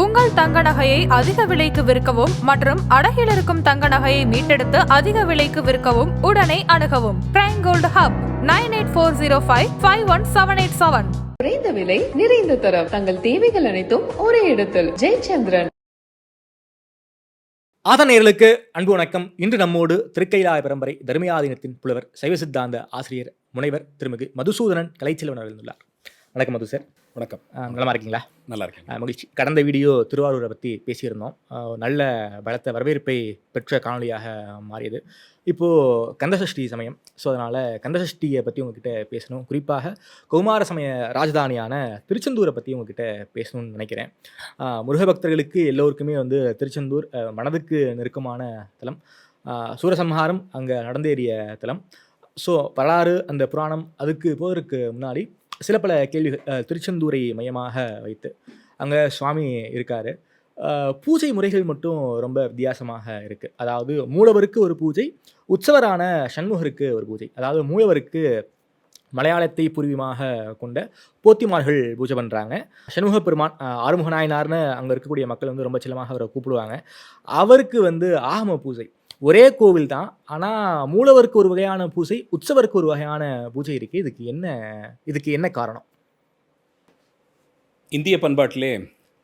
உங்கள் தங்க நகையை அதிக விலைக்கு விற்கவும் மற்றும் அடகில் இருக்கும் தங்க நகையை மீட்டெடுத்து அதிக விலைக்கு விற்கவும் உடனே அணுகவும் பிரைம் கோல்டு ஹப் 9840551787. குறைந்த விலை நிறைந்த தரம் தங்கள் தேவைகள் அனைத்தும் ஒரே இடத்தில். ஜெயச்சந்திரன். ஆதநேயர்களுக்கு அன்பு வணக்கம். இன்று நம்மோடு திருக்கைலாய பரம்பரை தர்மயாதீனத்தின் புலவர் சைவ சித்தாந்த ஆசிரியர் முனைவர் திருமிகு மதுசூதனன் கலைச்செல்வன் அவர்கள் இருந்தார். வணக்கம் மது சார். வணக்கம். நலமா இருக்கீங்களா? நல்லா இருக்கேன். மகிழ்ச்சி. கடந்த வீடியோ திருவாரூரை பற்றி பேசியிருந்தோம். நல்ல பலத்த வரவேற்பை பெற்ற காணொலியாக மாறியது. இப்போது கந்தசஷ்டி சமயம். ஸோ அதனால் கந்தசஷ்டியை பற்றி உங்ககிட்ட பேசணும். குறிப்பாக கௌமார சமய ராஜதானியான திருச்செந்தூரை பற்றி உங்ககிட்ட பேசணும்னு நினைக்கிறேன். முருகபக்தர்களுக்கு எல்லோருக்குமே திருச்செந்தூர் மனதுக்கு நெருக்கமான தலம். சூரசம்ஹாரம் அங்கே நடந்தேறிய தலம். ஸோ வரலாறு, அந்த புராணம், அதுக்கு போவதற்கு முன்னாடி சில பல கேள்விகள் திருச்செந்தூரை மையமாக வைத்து. அங்கே சுவாமி இருக்கார். பூஜை முறைகள் மட்டும் ரொம்ப வித்தியாசமாக இருக்குது. அதாவது மூலவருக்கு ஒரு பூஜை, உற்சவரான சண்முகருக்கு ஒரு பூஜை. அதாவது மூலவருக்கு மலையாளத்தை பூர்வீகமாக கொண்ட போத்திமார்கள் பூஜை பண்ணுறாங்க. சண்முக பெருமான் ஆறுமுக நாயனார்னு அங்கே இருக்கக்கூடிய மக்கள் ரொம்ப செல்லமாக அவரை கூப்பிடுவாங்க. அவருக்கு ஆகம பூஜை. ஒரே கோவில் தான், ஆனால் மூலவருக்கு ஒரு வகையான பூஜை, உற்சவருக்கு ஒரு வகையான பூஜை இருக்குது. இதுக்கு என்ன காரணம்? இந்திய பண்பாட்டிலே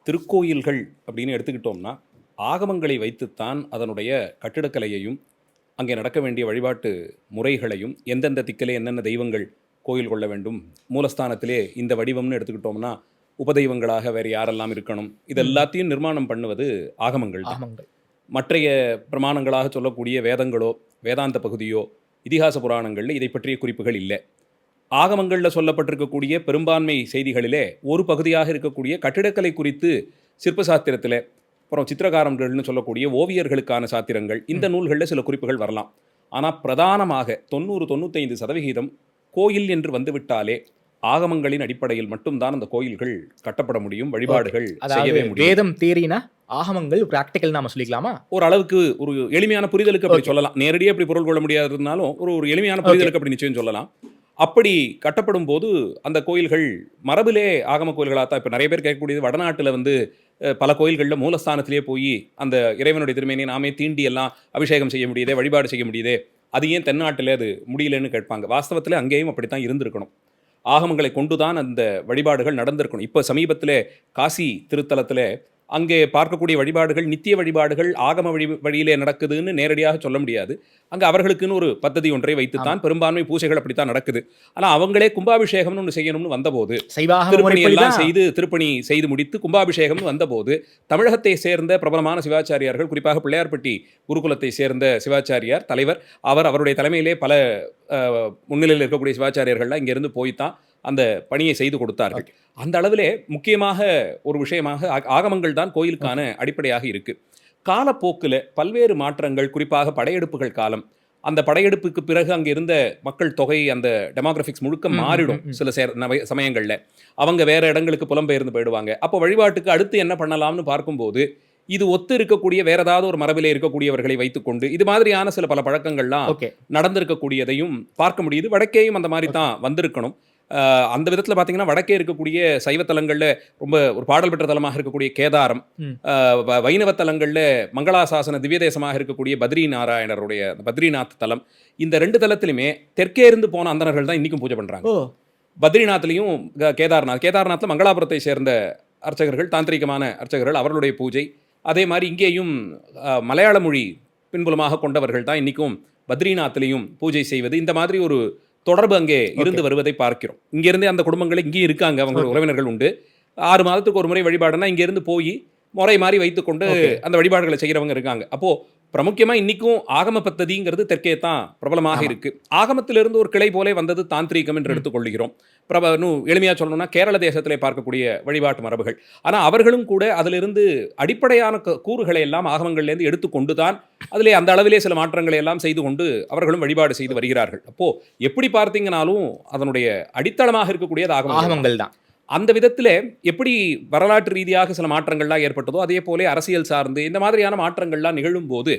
திருக்கோயில்கள் அப்படின்னு எடுத்துக்கிட்டோம்னா ஆகமங்களை வைத்துத்தான் அதனுடைய கட்டிடக்கலையையும் அங்கே நடக்க வேண்டிய வழிபாட்டு முறைகளையும், எந்தெந்த திக்கிலே என்னென்ன தெய்வங்கள் கோயில் கொள்ள வேண்டும், மூலஸ்தானத்திலே இந்த வடிவம்னு எடுத்துக்கிட்டோம்னா உபதெய்வங்களாக வேறு யாரெல்லாம் இருக்கணும், இது எல்லாத்தையும் நிர்மாணம் பண்ணுவது ஆகமங்கள். மற்றைய பிரமாணங்களாக சொல்லக்கூடிய வேதங்களோ வேதாந்த பகுதியோ இதிகாச புராணங்களில் இதை பற்றிய குறிப்புகள் இல்லை. ஆகமங்களில் சொல்லப்பட்டிருக்கக்கூடிய பெரும்பான்மை செய்திகளிலே ஒரு பகுதியாக இருக்கக்கூடிய கட்டிடக்கலை குறித்து சிற்பசாத்திரத்தில், அப்புறம் சித்திரகாரங்கள்னு சொல்லக்கூடிய ஓவியர்களுக்கான சாத்திரங்கள், இந்த நூல்களில் சில குறிப்புகள் வரலாம். ஆனால் பிரதானமாக 90-95% கோயில் என்று வந்துவிட்டாலே ஆகமங்களின் அடிப்படையில் மட்டும்தான் அந்த கோயில்கள் கட்டப்பட முடியும், வழிபாடுகள் செய்யவே முடியும். வேதம் தேரினா ஆகமங்கள் பிராக்டிக்கல் நாம சொல்லிக்கலாமா? ஒரு அளவுக்கு ஒரு எளிமையான புரிதலுக்கு அப்படி சொல்லலாம். நேரடியாக அப்படி பொருள் கொள்ள முடியாதுனாலும் ஒரு எளிமையான புரிதலுக்கு அப்படி நிச்சயம் சொல்லலாம். அப்படி கட்டப்படும் போது அந்த கோயில்கள் மரபிலே ஆகம கோயில்களாக தான். இப்போ நிறைய பேர் கேட்கக்கூடியது, வடநாட்டில் பல கோயில்களில் மூலஸ்தானத்திலே போய் அந்த இறைவனுடைய திருமேனியை நாமே தீண்டி எல்லாம் அபிஷேகம் செய்ய முடியுதே, வழிபாடு செய்ய முடியுதே, அது ஏன் தென்னாட்டில் அது முடியலன்னு கேட்பாங்க. வாஸ்தவத்தில் அங்கேயும் அப்படித்தான் இருந்திருக்கணும். ஆகமங்களை கொண்டுதான் அந்த வழிபாடுகள் நடந்திருக்கணும். இப்போ சமீபத்தில் காசி திருத்தலத்தில் அங்கே பார்க்கக்கூடிய வழிபாடுகள் நித்திய வழிபாடுகள் ஆகம வழியிலே நடக்குதுன்னு நேரடியாக சொல்ல முடியாது. அங்கே அவர்களுக்குன்னு ஒரு பദ്ധதி ஒன்றை வைத்துத்தான் பெரும்பான்மை பூஜைகள் அப்படித்தான் நடக்குது. ஆனால் அவங்களே கும்பாபிஷேகம்னு ஒன்று செய்யணும்னு வந்தபோது, திருப்பணி எல்லாம் திருப்பணி செய்து முடித்து கும்பாபிஷேகம்னு வந்தபோது தமிழகத்தை சேர்ந்த பிரபலமான சிவாச்சாரியார்கள், குறிப்பாக பிள்ளையார்பட்டி குருகுலத்தை சேர்ந்த சிவாச்சாரியார் தலைவர், அவருடைய தலைமையிலே பல முன்னிலையில் இருக்கக்கூடிய சிவாச்சாரியர்கள்லாம் இங்கிருந்து போய்த்தான் அந்த பணியை செய்து கொடுத்தார்கள். அந்த அளவிலே முக்கியமாக ஒரு விஷயமாக ஆகமங்கள் தான் கோயிலுக்கான அடிப்படையாக இருக்கு. காலப்போக்கில் பல்வேறு மாற்றங்கள், குறிப்பாக படையெடுப்புகள் காலம், அந்த படையெடுப்புக்கு பிறகு அங்கே இருந்த மக்கள் தொகை, அந்த டெமோகிராஃபிக்ஸ் முழுக்க மாறிடும். சில சமயங்களில் அவங்க வேற இடங்களுக்கு புலம்பெயர்ந்து போயிடுவாங்க. அப்போ வழிபாட்டுக்கு அடுத்து என்ன பண்ணலாம்னு பார்க்கும்போது இது ஒத்து இருக்கக்கூடிய வேற ஏதாவது ஒரு மரபிலே இருக்கக்கூடியவர்களை வைத்துக்கொண்டு இது மாதிரியான சில பல பழக்கங்கள்லாம் நடந்திருக்கக்கூடியதையும் பார்க்க முடியுது. வடக்கேயும் அந்த மாதிரி தான் வந்திருக்கணும். அந்த விதத்தில் பார்த்தீங்கன்னா வடக்கே இருக்கக்கூடிய சைவத்தலங்களில் ரொம்ப ஒரு பாடல் பெற்ற தலமாக இருக்கக்கூடிய கேதாரம், வைணவ தலங்களில் மங்களாசாசன திவ்ய தேசமாக இருக்கக்கூடிய பத்ரி நாராயணருடைய பத்ரிநாத் தலம், இந்த 2 தலத்திலுமே தெற்கே இருந்து போன அந்தணர்கள் தான் இன்றைக்கும் பூஜை பண்ணுறாங்க. பத்ரிநாத்லையும் கேதார்நாத்தில் மங்களாபுரத்தை சேர்ந்த அர்ச்சகர்கள், தாந்திரிகமான அர்ச்சகர்கள், அவர்களுடைய பூஜை. அதே மாதிரி இங்கேயும் மலையாள மொழி பின்புலமாக கொண்டவர்கள் தான் இன்றைக்கும் பத்ரிநாத்லையும் பூஜை செய்வது. இந்த மாதிரி ஒரு தொடர்பு அங்கே இருந்து வருவதை பார்க்கிறோம். இங்கேருந்தே அந்த குடும்பங்கள் இங்கேயும் இருக்காங்க, அவங்க உறவினர்கள் உண்டு. 6 மாதத்துக்கு ஒரு முறை வழிபாடுனா இங்கேருந்து போய் முறை மாதிரி வைத்துக்கொண்டு அந்த வழிபாடுகளை செய்கிறவங்க இருக்காங்க. அப்போது பிரமுக்கியமாக இன்றைக்கும் ஆகம பத்ததிங்கிறது தெற்கே தான் பிரபலமாக இருக்குது. ஆகமத்திலிருந்து ஒரு கிளை போலே வந்தது தாந்திரீகம் என்று எடுத்துக்கொள்கிறோம். எளிமையாக சொல்லணும்னா கேரள தேசத்திலே பார்க்கக்கூடிய வழிபாட்டு மரபுகள். ஆனால் அவர்களும் கூட அதிலிருந்து அடிப்படையான கூறுகளை எல்லாம் ஆகமங்கள்லேருந்து எடுத்துக்கொண்டு தான் அதிலே அந்த அளவிலே சில மாற்றங்களை எல்லாம் செய்து கொண்டு அவர்களும் வழிபாடு செய்து வருகிறார்கள். அப்போது எப்படி பார்த்தீங்கன்னாலும் அதனுடைய அடித்தளமாக இருக்கக்கூடியது ஆகமங்கள் தான். அந்த விதத்தில் எப்படி வரலாற்று ரீதியாக சில மாற்றங்கள்லாம் ஏற்பட்டதோ அதே போல அரசியல் சார்ந்து இந்த மாதிரியான மாற்றங்கள்லாம் நிகழும் போது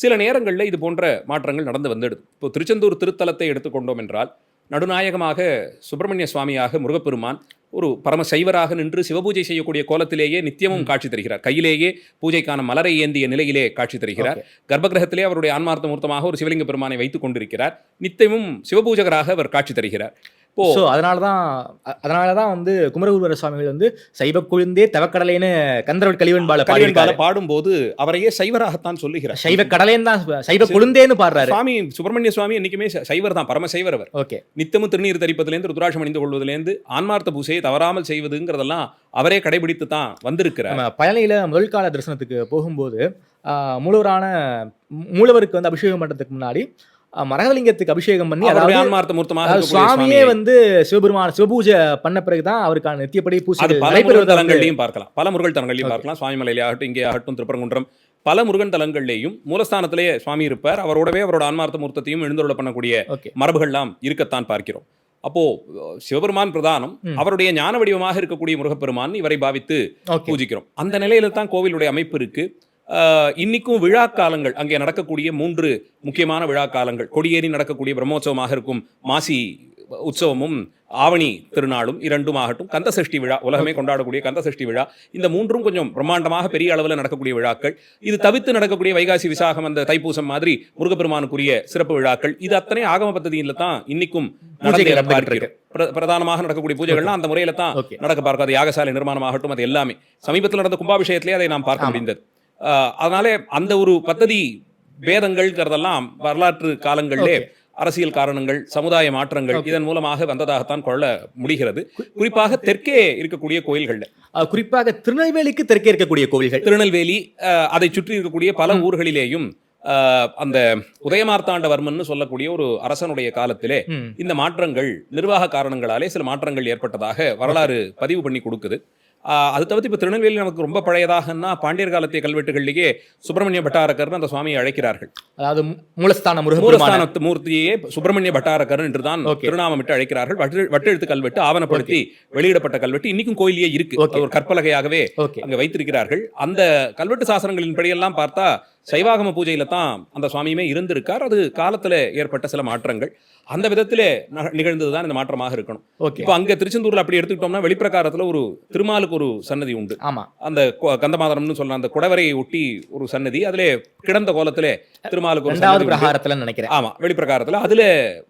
சில நேரங்களில் இது போன்ற மாற்றங்கள் நடந்து வந்துடுது. இப்போ திருச்செந்தூர் திருத்தலத்தை எடுத்துக்கொண்டோம் என்றால் நடுநாயகமாக சுப்பிரமணிய சுவாமியாக முருகப்பெருமான் ஒரு பரம சைவராக நின்று சிவபூஜை செய்யக்கூடிய கோலத்திலேயே நித்தியமும் காட்சி தருகிறார். கையிலேயே பூஜைக்கான மலரை ஏந்திய நிலையிலே காட்சி தருகிறார். கர்ப்பகிரகத்திலே அவருடைய ஆன்மார்த்த மூர்த்தமாக ஒரு சிவலிங்க பெருமானை வைத்துக் கொண்டிருக்கிறார். நித்தியமும் சிவபூஜகராக அவர் காட்சி தருகிறார். ஸோ அதனால தான் வந்து குமரகுருபர சுவாமிகள் வந்து சைவ குழுந்தே தவக்கடலைன்னு கந்தரவட் கலிவன்பால பாடும்போது அவரையே சைவராகத்தான் சொல்லுகிறார். சைவ கடலேன்னு தான் சைவ குழுந்தேன்னு பாடுறாரு. சுவாமி சுப்பிரமணிய சுவாமி என்னைக்குமே சைவர் தான், பரம சைவர் அவர். ஓகே, நித்தமும் திருநீர் தரிப்பதிலேருந்து ருத்ராட்சம் அணிந்து கொள்வதிலேருந்து ஆன்மார்த்த பூசையை தவறாமல் செய்வதுங்கிறதெல்லாம் அவரே கடைபிடித்து தான் வந்திருக்கிறார். பழனியில முதல் கால தரிசனத்துக்கு போகும்போது மூலவருக்கு வந்து அபிஷேகம் பண்றதுக்கு முன்னாடி மரகலிங்கத்துக்கு அபிஷேகம் பண்ணி அதாவது ஆன்மார்த்த மூர்த்தமாக சுவாமியே வந்து சிவபெருமான சிவபூஜை பண்ண பிறகுதான் அவருக்கான நித்தியப்படி பூஜை தலங்கள்லையும் பார்க்கலாம். பல முருகன் தலங்களையும் பார்க்கலாம். சுவாமிமலையிலே ஆகட்டும், இங்கே ஆகட்டும், திருப்பரங்குன்றம், பல முருகன் தலங்கள்லேயும் மூலஸ்தானத்திலேயே சுவாமி இருப்பார். அவரோடவே அவரோட ஆன்மார்த்த மூர்த்தத்தையும் எழுந்தருள பண்ணக்கூடிய மரபுகள்லாம் இருக்கத்தான் பார்க்கிறோம். அப்போ சிவபெருமான் பிரதானம், அவருடைய ஞான வடிவமாக இருக்கக்கூடிய முருகப்பெருமான் இவரை பாவித்து பூஜிக்கிறோம். அந்த நிலையில தான் கோவிலுடைய அமைப்பு இருக்கு. இன்னைக்கும் விழா காலங்கள் அங்கே நடக்கக்கூடிய 3 முக்கியமான விழா காலங்கள், கொடியேறி நடக்கக்கூடிய பிரம்மோற்சவமாக இருக்கும் மாசி உற்சவமும் ஆவணி திருநாளும் 2 ஆகட்டும், கந்தசஷ்டி விழா, உலகமே கொண்டாடக்கூடிய கந்தசஷ்டி விழா, இந்த 3 கொஞ்சம் பிரம்மாண்டமாக பெரிய அளவில் நடக்கக்கூடிய விழாக்கள். இது தவிர்த்து நடக்கக்கூடிய வைகாசி விசாகம், அந்த தைப்பூசம் மாதிரி முருகப்பெருமானுக்குரிய சிறப்பு விழாக்கள், இது அத்தனை ஆகம பദ്ധதியில தான் இன்னைக்கும் நடந்து பிரதானமாக நடக்கக்கூடிய பூஜைகள்லாம் அந்த முறையில தான் நடக்க பார்க்காது. யாகசாலை நிர்மாணமாகட்டும், அது எல்லாமே சமீபத்தில் நடந்த கும்பாபிஷேகத்திலே அதை நாம் பார்க்க முடிந்தது. அதனால அந்த ஒரு பദ്ധதி பேதங்கள்ங்கிறதெல்லாம் வரலாற்று காலங்களிலே அரசியல் காரணங்கள், சமுதாய மாற்றங்கள் இதன் மூலமாக வந்ததாகத்தான் கொள்ள முடிகிறது. குறிப்பாக தெற்கே இருக்கக்கூடிய கோயில்கள், குறிப்பாக திருநெல்வேலிக்கு தெற்கே இருக்கக்கூடிய கோயில்கள், திருநெல்வேலி அதை சுற்றி இருக்கக்கூடிய பல ஊர்களிலேயும் அந்த உதயமார்த்தாண்டவர்மன் சொல்லக்கூடிய ஒரு அரசனுடைய காலத்திலே இந்த மாற்றங்கள் நிர்வாக காரணங்களாலே சில மாற்றங்கள் ஏற்பட்டதாக வரலாறு பதிவு பண்ணி கொடுக்குது. அது தவிர்த்து இப்போ திருநெல்வேலி நமக்கு ரொம்ப பழையதாகனா பாண்டியர் காலத்திய கல்வெட்டுகளிலேயே சுப்பிரமணிய பட்டாரக்கர்னு அந்த சுவாமியை அழைக்கிறார்கள். அதாவது மூலஸ்தான மூர்த்தியே சுப்பிரமணிய பட்டாரக்கர் என்று தான் திருநாமமிட்டு அழைக்கிறார்கள். வட்டெழுத்து கல்வெட்டு ஆவணப்படுத்தி வெளியிடப்பட்ட கல்வெட்டு இன்னைக்கும் கோயிலே இருக்கு. ஒரு கற்பலகையாகவே அங்க வைத்திருக்கிறார்கள். அந்த கல்வெட்டு சாசனங்களின் படியெல்லாம் பார்த்தா சைவாகம பூஜையில தான் அந்த சுவாமியுமே இருந்திருக்கார். அது காலத்துல ஏற்பட்ட சில மாற்றங்கள் அந்த விதத்திலே நிகழ்ந்ததுதான் இந்த மாற்றமாக இருக்கணும். இப்போ அங்க திருச்செந்தூர்ல அப்படி எடுத்துக்கிட்டோம்னா வெளிப்பிரகாரத்துல ஒரு திருமாலுக்கு ஒரு சன்னதி உண்டு. அந்த கந்தமாதரம்னு சொல்ற அந்த குடவரையை ஒட்டி ஒரு சன்னதி, அதுல கிடந்த கோலத்திலே திருமாலுக்கு ஒரு பிரகாரத்துல நினைக்கிறேன். ஆமா, வெளிப்பிரகாரத்துல அதுல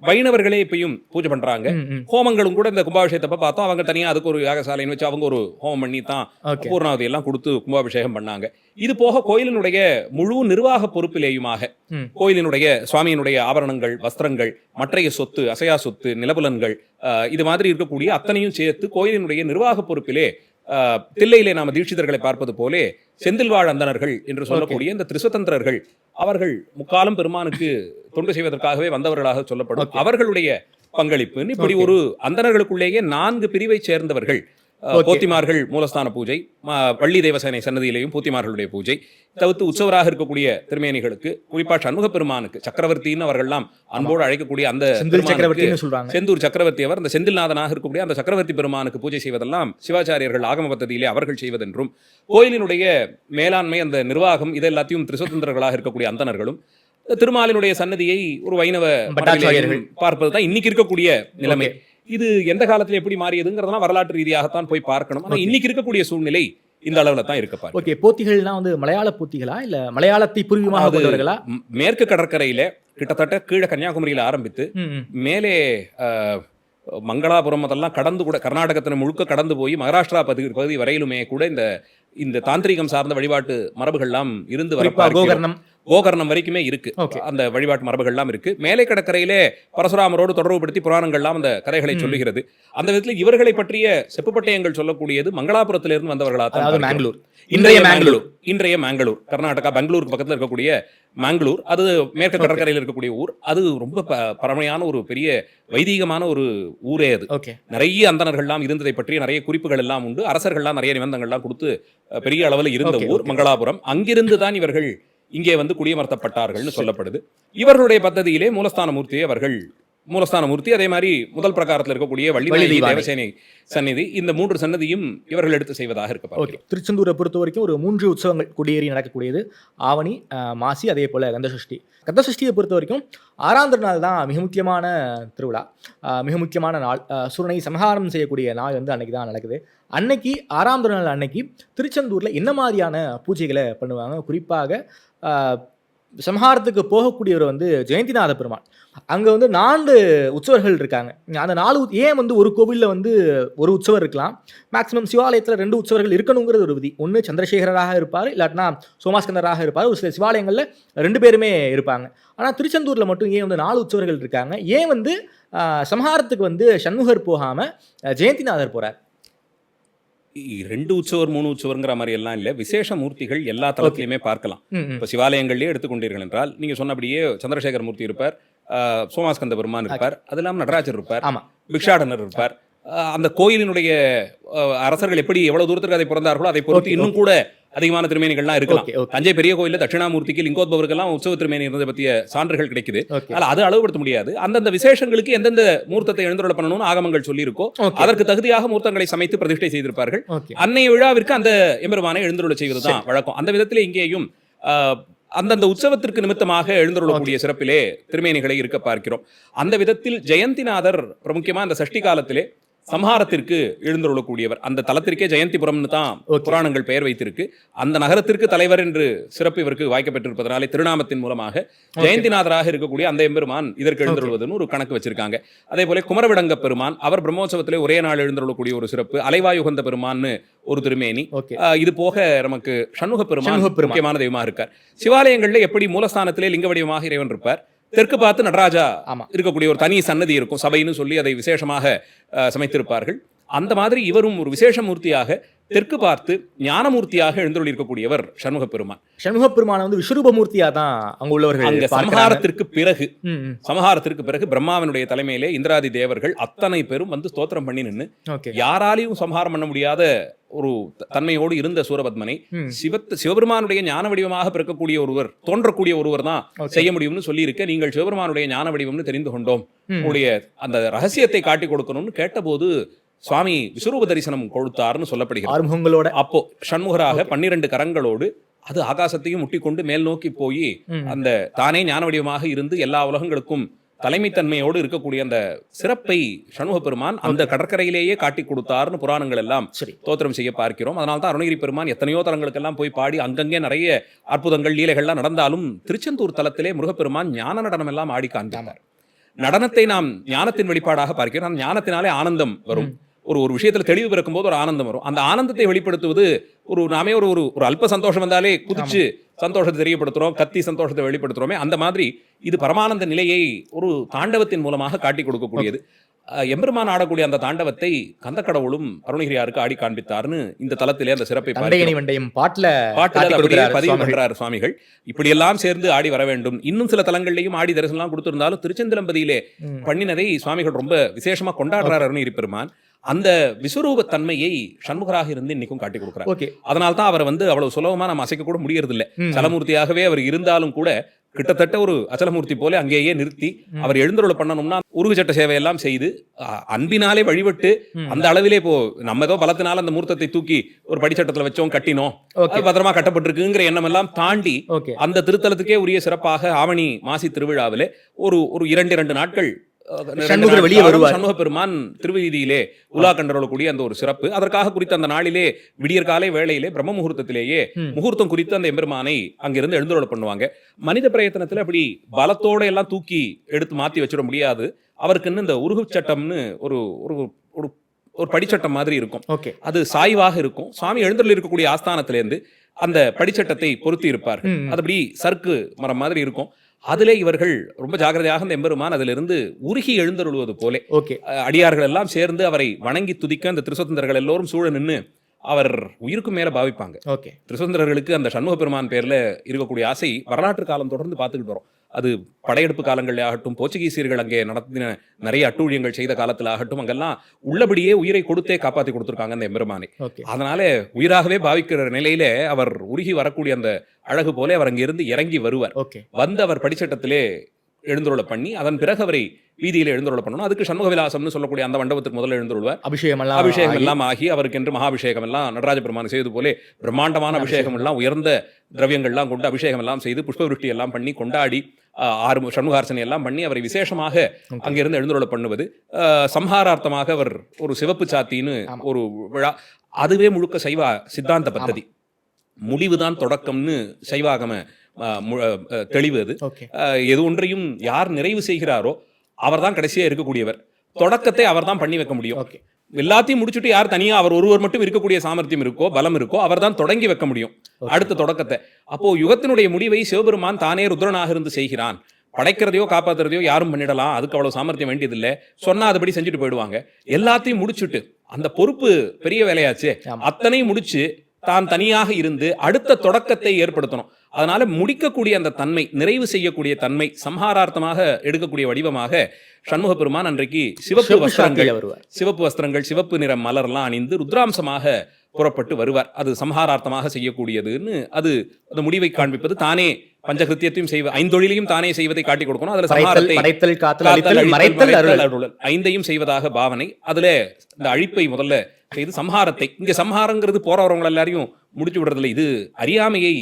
வைணவர்களே இப்பயும் பூஜை பண்றாங்க. ஹோமங்களும் கூட இந்த கும்பாபிஷேகத்தை பார்த்தோம், அவங்க தனியா அதுக்கு ஒரு யாகசாலைன்னு வச்சு அவங்க ஒரு ஹோமம் பண்ணி தான் பூர்ணாவதி எல்லாம் கொடுத்து கும்பாபிஷேகம் பண்ணாங்க. இது போக கோயிலினுடைய முழு நிர்வாக பொறுப்பிலேயுமாக கோயிலினுடைய சுவாமியினுடைய ஆபரணங்கள், வஸ்திரங்கள், மற்றைய சொத்து, அசையா சொத்து, நிலபுலன்கள், இது மாதிரி இருக்கக்கூடிய அத்தனையும் சேர்த்து கோயிலினுடைய நிர்வாக பொறுப்பிலே தில்லையிலே நாம தீட்சிதர்களை பார்ப்பது போலே செந்தில்வாழ் அந்தணர்கள் என்று சொல்லக்கூடிய இந்த திரிசுதந்திரர்கள், அவர்கள் முக்காலம் பெருமானுக்கு தொண்டு செய்வதற்காகவே வந்தவர்களாக சொல்லப்படும். அவர்களுடைய பங்களிப்பு இப்படி ஒரு அந்தணர்களுக்குள்ளேயே 4 பிரிவை சேர்ந்தவர்கள். போத்திமார்கள் மூலஸ்தான பூஜை, பள்ளி தேவசேனை சன்னதியிலேயும் போத்திமார்களுடைய பூஜை தவிர்த்து உற்சவராக இருக்கக்கூடிய திருமேனிகளுக்கு, குறிப்பா சண்முக பெருமானுக்கு சக்கரவர்த்தின்னு அவர்கள்லாம் அன்போடு அழைக்கக்கூடிய அந்த செந்தூர் சக்கரவர்த்தி அவர் அந்த செந்தில்நாதனாக இருக்கக்கூடிய அந்த சக்கரவர்த்தி பெருமானுக்கு பூஜை செய்வதெல்லாம் சிவாச்சாரியர்கள் ஆகம பദ്ധதியிலே அவர்கள் செய்வதென்றும், கோயிலினுடைய மேலாண்மை அந்த நிர்வாகம் இது எல்லாத்தையும் திரிசுதந்திரர்களாக இருக்கக்கூடிய அந்தணர்களும், திருமாலினுடைய சன்னதியை ஒரு வைணவ பார்ப்பதுதான் இன்னைக்கு இருக்கக்கூடிய நிலைமை. இது எந்த காலத்துல எப்படி மாறியதுங்கிறதெல்லாம் வரலாற்று ரீதியாகத்தான் போய் பார்க்கணும். ஆனா இன்னைக்கு இருக்கக்கூடிய சூழ்நிலை இந்த அளவுல தான் இருக்கு. ஓகே, போத்திகள்னா வந்து மலையாள போத்திகளா இல்ல மலையாளத்தை பூர்வீகமாக கொண்டவர்களா? மேற்கு கடற்கரையில கிட்டத்தட்ட கீழே கன்னியாகுமரியில ஆரம்பித்து மேலே மங்களாபுரம் அதெல்லாம் கடந்து கூட கர்நாடகத்தின முழுக்க கடந்து போய் மகாராஷ்டிரா பகுதி வரையிலுமே கூட இந்த தாந்திரிகம் சார்ந்த வழிபாட்டு மரபுகள்லாம் இருந்து வர கோகர்ணம் வரைக்குமே இருக்கு. அந்த வழிபாட்டு மரபுகள்லாம் இருக்கு. மேலை கடற்கரையிலே பரசுராமரோடு தொடர்புபடுத்தி புராணங்கள்லாம் அந்த கதைகளை சொல்லுகிறது. அந்த விதத்தில் இவர்களை பற்றிய செப்புப்பட்டயங்கள் சொல்லக்கூடியது மங்களாபுரத்திலிருந்து வந்தவர்களாக மேங்களூர், இன்றைய மேங்களூர், கர்நாடகா பெங்களூருக்கு பக்கத்தில் இருக்கக்கூடிய மேங்களூர், அது மேற்கு கடற்கரையில் இருக்கக்கூடிய ஊர். அது ரொம்ப பழமையான ஒரு பெரிய வைதீகமான ஒரு ஊரே. அது நிறைய அந்தணர்கள்லாம் இருந்ததை பற்றி நிறைய குறிப்புகள் எல்லாம் உண்டு. அரசர்கள்லாம் நிறைய நிபந்தங்கள்லாம் கொடுத்து பெரிய அளவில் இருந்த ஊர் மங்களாபுரம். அங்கிருந்து தான் இவர்கள் இங்கே வந்து குடியமர்த்தப்பட்டார்கள்னு சொல்லப்படுது. இவர்களுடைய பദ്ധதியிலே மூலஸ்தான மூர்த்தியை அவர்கள் மூலஸ்தான மூர்த்தி, அதே மாதிரி முதல் பிரகாரத்தில் இருக்கக்கூடிய வள்ளி தேவசேனை சந்நிதி, இந்த 3 சன்னதியும் இவர்கள் எடுத்து செய்வதாக இருக்க பார்க்கிறோம். திருச்செந்தூரை பொறுத்த வரைக்கும் ஒரு 3 உற்சவங்கள் குடியேறி நடக்கக்கூடியது. ஆவணி, மாசி, அதே போல் கந்தசஷ்டி. கந்தசஷ்டியை பொறுத்த வரைக்கும் 6ஆம் திருநாள் தான் மிக முக்கியமான திருவிழா, மிக முக்கியமான நாள். சூரனை சம்ஹாரம் செய்யக்கூடிய நாள் வந்து அன்னைக்கு தான் நடக்குது. அன்னைக்கு 6ஆம் திருநாள் அன்னைக்கு திருச்செந்தூரில் என்ன மாதிரியான பூஜைகளை பண்ணுவாங்க? குறிப்பாக சம்ஹாரத்துக்கு போகக்கூடியவர் வந்து ஜெயந்திநாத பெருமான். அங்கே வந்து 4 உற்சவர்கள் இருக்காங்க. அந்த 4 ஏன் வந்து ஒரு கோவிலில் வந்து ஒரு உற்சவர் இருக்கலாம், மேக்ஸிமம் சிவாலயத்தில் 2 உற்சவர்கள் இருக்கணுங்கிறது ஒரு விதி. ஒன்று சந்திரசேகரராக இருப்பார், இல்லாட்டினா சோமாஸ்கந்தராக இருப்பார். ஒரு சில சிவாலயங்களில் 2 பேருமே இருப்பாங்க. ஆனால் திருச்செந்தூரில் மட்டும் ஏன் வந்து 4 உற்சவர்கள் இருக்காங்க? ஏன் வந்து சம்ஹாரத்துக்கு வந்து சண்முகர் போகாமல் ஜெயந்திநாதர் போகிறார்? 2 உற்சவர் 3 உற்சவர்ங்கிற மாதிரி எல்லாம் இல்லை, விசேஷ மூர்த்திகள் எல்லா தளத்திலையுமே பார்க்கலாம். இப்போ சிவாலயங்கள்லேயே எடுத்துக்கொண்டீர்கள் என்றால் நீங்கள் சொன்னபடியே சந்திரசேகர மூர்த்தி இருப்பார், சோமாஸ்கந்த பெருமான் இருப்பார், அது இல்லாமல் நடராஜர் இருப்பார், பிக்ஷாடனர் இருப்பார். அந்த கோயிலினுடைய அரசர்கள் எப்படி எவ்வளவு தூரத்துக்கு அதை பிறந்தார்களோ அதை பொறுத்து இன்னும் கூட அதிகமான திருமேனிகள்லாம் இருக்கலாம். தஞ்சை பெரிய கோயிலில் தட்சிணாமூர்த்திக்கு லிங்கோத்பவருக்கெல்லாம் உற்சவ திருமேனி இருந்ததை பற்றிய சான்றுகள் கிடைக்குது. ஆனால் அது அளவுபடுத்த முடியாது. அந்தந்த விசேஷங்களுக்கு எந்தெந்த மூர்த்தத்தை எழுந்துள்ள பண்ணணும்னு ஆகமங்கள் சொல்லியிருக்கோ அதற்கு தகுதியாக மூர்த்தங்களை சமைத்து பிரதிஷ்டை செய்திருப்பார்கள். அன்னைய விழாவிற்கு அந்த எம்பெருமானை எழுந்துள்ள செய்வதுதான் வழக்கம். அந்த விதத்தில் இங்கேயும் அந்தந்த உற்சவத்திற்கு நிமித்தமாக எழுந்துள்ளக்கூடிய சிறப்பிலே திருமேனிகளை இருக்க பார்க்கிறோம். அந்த விதத்தில் ஜெயந்திநாதர் முக்கியமா அந்த சஷ்டி காலத்திலே சம்ஹாரத்திற்கு எழுந்துள்ளக்கூடியவர். அந்த தலத்திற்கே ஜெயந்திபுரம்னு தான் புராணங்கள் பெயர் வைத்திருக்கு. அந்த நகரத்திற்கு தலைவர் என்று சிறப்பு இவருக்கு வாய்க்கப்பட்டிருப்பதனாலே திருநாமத்தின் மூலமாக ஜெயந்திநாதராக இருக்கக்கூடிய அந்த எம்பெருமான் இதற்கு எழுந்துள்ளதுன்னு ஒரு கணக்கு வச்சிருக்காங்க. அதே போல குமரவிடங்க பெருமான், அவர் பிரம்மோற்சவத்திலே ஒரே நாள் எழுந்துள்ளக்கூடிய ஒரு சிறப்பு. அலைவாயுகந்த பெருமான்னு ஒரு திருமேனி. இது போக நமக்கு சண்முக பெருமான் முக்கியமான தெய்வமாக இருக்கார். சிவாலயங்கள்ல எப்படி மூலஸ்தானத்திலே லிங்க வடிவமாக இறைவன் இருப்பார், தெற்கு பார்த்து நடராஜா இருக்கக்கூடிய ஒரு தனி சன்னதி இருக்கும், சபைன்னு சொல்லி அதை விசேஷமாக சமைத்திருப்பார்கள். அந்த மாதிரி இவரும் ஒரு விசேஷ மூர்த்தியாக தெற்கு பார்த்து ஞானமூர்த்தியாக எழுந்தருளி இருக்கக்கூடியவர் சண்முக பெருமான். சண்முக பெருமான வந்து விஸ்வரூபமூர்த்தியா தான் அங்க உள்ளவர்கள். அங்க சமஹாரத்திற்கு பிறகு பிரம்மாவினுடைய தலைமையிலே இந்திராதி தேவர்கள் அத்தனை பேரும் வந்து ஸ்தோத்திரம் பண்ணி நின்று யாராலையும் சம்ஹாரம் பண்ண முடியாத ஒரு தன்மையோடு இருந்த சூரபத்மனை சிவபெருமானுடைய ஞான வடிவமாக பிறக்கக்கூடிய ஒருவர், தோன்றக்கூடிய ஒருவர் தான் செய்ய முடியும்னு சொல்லி இருக்க, நீங்கள் சிவபெருமானுடைய ஞான வடிவம்னு தெரிந்து கொண்டோம், உங்களுடைய அந்த ரகசியத்தை காட்டி கொடுக்கணும்னு கேட்டபோது சுவாமி விஸ்வரூப தரிசனம் கொடுத்தார்னு சொல்லப்படுகிறது. அப்போ சண்முகராக 12 கரங்களோடு அது ஆகாசத்தையும் முட்டிக்கொண்டு மேல் நோக்கி போய் அந்த தானே ஞான வடிவமாக இருந்து எல்லா உலகங்களுக்கும் தலைமைத்தன்மையோடு இருக்கக்கூடிய அந்த சிறப்பை சண்முக பெருமான் அந்த கடற்கரையிலேயே காட்டி கொடுத்தார்னு புராணங்கள் எல்லாம் தோத்திரம் செய்ய பார்க்கிறோம். அதனால தான் அருணகிரி பெருமான் எத்தனையோ தலங்களுக்கெல்லாம் போய் பாடி அங்கங்கே நிறைய அற்புதங்கள் லீலைகள்லாம் நடந்தாலும் திருச்செந்தூர் தலத்திலே முருகப்பெருமான் ஞான நடனம் எல்லாம் ஆடி காண்பித்தார். நடனத்தை நாம் ஞானத்தின் வெளிப்பாடாக பார்க்கிறோம். ஞானத்தினாலே ஆனந்தம் வரும். ஒரு விஷயத்துல தெளிவு பிறக்கும் போது ஒரு ஆனந்தம் வரும். அந்த ஆனந்தத்தை வெளிப்படுத்துவது நாமே ஒரு அல்ப சந்தோஷம் வந்தாலே குதிச்சு சந்தோஷத்தை தெரியப்படுத்துறோம், கத்தி சந்தோஷத்தை வெளிப்படுத்துறோமே, அந்த மாதிரி இது பரமானந்த நிலையை ஒரு தாண்டவத்தின் மூலமாக காட்டி கொடுக்கக்கூடியது. எம்பெருமான் ஆடக்கூடிய அந்த தாண்டவத்தை கந்த கடவுளும் அருணகிரியாருக்கு ஆடி காண்பித்தார்னு இந்த தலத்திலே அந்த சிறப்பை பதிவு பண்றார் சுவாமிகள். இப்படியெல்லாம் சேர்ந்து ஆடி வர வேண்டும். இன்னும் சில தலங்கள்லையும் ஆடி தரிசனம் கொடுத்திருந்தாலும் திருச்செந்தலம்பதியிலே பண்ணினதை சுவாமிகள் ரொம்ப விசேஷமா கொண்டாடுறார் அருணகிரி பெருமான். அந்த விஸ்வரூப தன்மையை சண்முகராக இருந்து இன்னைக்கும் காட்டி கொடுக்கிறார். அதனால தான் அவர் வந்து அவ்வளவு சுலபமா நம்ம அசைக்க கூட முடியறது இல்லை. சலமூர்த்தியாகவே அவர் இருந்தாலும் கூட கிட்டத்தட்ட ஒரு அச்சலமூர்த்தி போல அங்கேயே நிறுத்தி அவர் எழுந்தருளை பண்ணணும்னா உருகு சட்ட சேவையெல்லாம் செய்து அன்பினாலே வழிபட்டு அந்த அளவிலே இப்போ நம்ம ஏதோ பலத்தினால அந்த மூர்த்தத்தை தூக்கி ஒரு படிச்சட்டத்துல வச்சோம், கட்டினோம், பத்திரமா கட்டப்பட்டிருக்குங்கிற எண்ணம் எல்லாம் தாண்டி அந்த திருத்தலத்துக்கே உரிய சிறப்பாக ஆவணி மாசி திருவிழாவிலே ஒரு 2 நாட்கள் சண்முக பெருமான் திருவீதியிலே உலா கண்டறக்கூடிய அந்த ஒரு சிறப்பு. அதற்காக குறித்த அந்த நாளிலே விடியற் காலை வேளையிலே பிரம்ம முகூர்த்தத்திலேயே முகூர்த்தம் குறித்து அந்த எம்பெருமானை அங்கிருந்து எழுந்தருளை பண்ணுவாங்க. மனித பிரயத்தனத்துல அப்படி பலத்தோட எல்லாம் தூக்கி எடுத்து மாத்தி வச்சிட முடியாது. அவருக்குன்னு இந்த உருகு சட்டம்னு ஒரு படிச்சட்டம் மாதிரி இருக்கும். அது சாய்வாக இருக்கும். சுவாமி எழுந்தருள் இருக்கக்கூடிய ஆஸ்தானத்திலேருந்து அந்த படிச்சட்டத்தை பொருத்தி இருப்பார். அது அப்படி சர்க்கு மரம் மாதிரி இருக்கும். அதிலே இவர்கள் ரொம்ப ஜாகிரதையாக அந்த எம்பெருமான் அதிலிருந்து உருகி எழுந்தருள்வது போலே அடியார்கள் எல்லாம் சேர்ந்து அவரை வணங்கி துதிக்க அந்த திருசுதந்திரர்கள் எல்லோரும் சூழ நின்று அவர் உயிருக்கு மேல பாவிப்பாங்க. திருசுதந்திரர்களுக்கு அந்த சண்முக பெருமான் பேர்ல இருக்கக்கூடிய ஆசை வரலாற்று காலம் தொடர்ந்து பார்த்துக்கிட்டு வரோம். அது படையெடுப்பு காலங்களில் ஆகட்டும், போர்ச்சுகீசியர்கள் அங்கே நடத்தின நிறைய அட்டூழியங்கள் செய்த காலத்தில் ஆகட்டும், அங்கெல்லாம் உள்ளபடியே உயிரை கொடுத்தே காப்பாற்றி கொடுத்துருக்காங்க அந்த எம்பெருமானை. அதனால உயிராகவே பாவிக்கிற நிலையில அவர் உருகி வரக்கூடிய அந்த அழகு போல அவர் அங்கிருந்து இறங்கி வருவார். வந்து அவர் படிச்சட்டத்திலே எழுந்தருளை பண்ணி அதன் பிறகு அவரை வீதியில் எழுந்தருளை பண்ணணும். அதுக்கு சண்முக விலாசம்னு சொல்லக்கூடிய அந்த மண்டபத்துக்கு முதல்ல எழுந்தருள்வார். அபிஷேகம் எல்லாம் ஆகி அவருக்கென்று மகாபிஷேகம் எல்லாம் நடராஜ பெருமான் செய்வது போலே பிரம்மாண்டமான அபிஷேகம் எல்லாம் உயர்ந்த திரவியங்கள்லாம் கொண்டு அபிஷேகம் எல்லாம் செய்து புஷ்பவிருஷ்டி எல்லாம் பண்ணி கொண்டாடி 6 சண்முகார்ச்சனை எல்லாம் பண்ணி அவரை விசேஷமாக அங்கிருந்து எழுந்தருளை பண்ணுவது. சம்ஹாரார்த்தமாக அவர் ஒரு சிவப்பு சாத்தின்னு ஒரு விழா, அதுவே முழுக்க சைவ சித்தாந்த பദ്ധதி. முடிவுதான் தொடக்கம்னு சைவாகம தெளிவு. அது எது ஒன்றையும் யார் நிறைவு செய்கிறாரோ அவர் தான் கடைசியா இருக்கக்கூடியவர். தொடக்கத்தை அவர் தான் பண்ணி வைக்க முடியும். எல்லாத்தையும் முடிச்சுட்டு யார் தனியா அவர் ஒருவர் மட்டும் இருக்கக்கூடிய சாமர்த்தியம் இருக்கோ பலம் இருக்கோ அவர் தான் தொடங்கி வைக்க முடியும் அடுத்த தொடக்கத்தை. அப்போ யுகத்தினுடைய முடிவை சிவபெருமான் தானே ருத்ரனாக இருந்து செய்கிறான். படைக்கிறதையோ காப்பாத்துறதையோ யாரும் பண்ணிடலாம், அதுக்கு அவ்வளவு சாமர்த்தியம் வேண்டியதில்லை. சொன்னா அதுபடி செஞ்சுட்டு போயிடுவாங்க. எல்லாத்தையும் முடிச்சுட்டு அந்த பொறுப்பு பெரிய வேலையாச்சு, அத்தனையும் முடிச்சு தான் தனியாக இருந்து அடுத்த தொடக்கத்தை ஏற்படுத்தணும். அதனால முடிக்கக்கூடிய அந்த தன்மை, நிறைவு செய்யக்கூடிய தன்மை, சம்ஹாரார்த்தமாக எடுக்கக்கூடிய வடிவமாக சண்முக பெருமான் அன்றைக்கு சிவப்பு வஸ்திரங்கள் சிவப்பு நிற மலர்லாம் அணிந்து ருத்ராம்சமாக புறப்பட்டு வருவார். அது சம்ஹாரார்த்தமாக செய்யக்கூடியதுன்னு அது அந்த முடிவை காண்பிப்பது. தானே பஞ்சகிருத்தியத்தையும் செய்வ 5 தொழிலையும் தானே செய்வதை காட்டிக் கொடுக்கணும். அதுல சம்ஹாரத்தை 5ஐயும் செய்வதாக பாவனை. அதுல இந்த அழிப்பை முதல்ல செய்து சம்ஹாரத்தை, இங்க சம்ஹாரங்கிறது போறவங்க எல்லாரையும் முடிச்சு விடுறதில்லை, இது அறியாமையை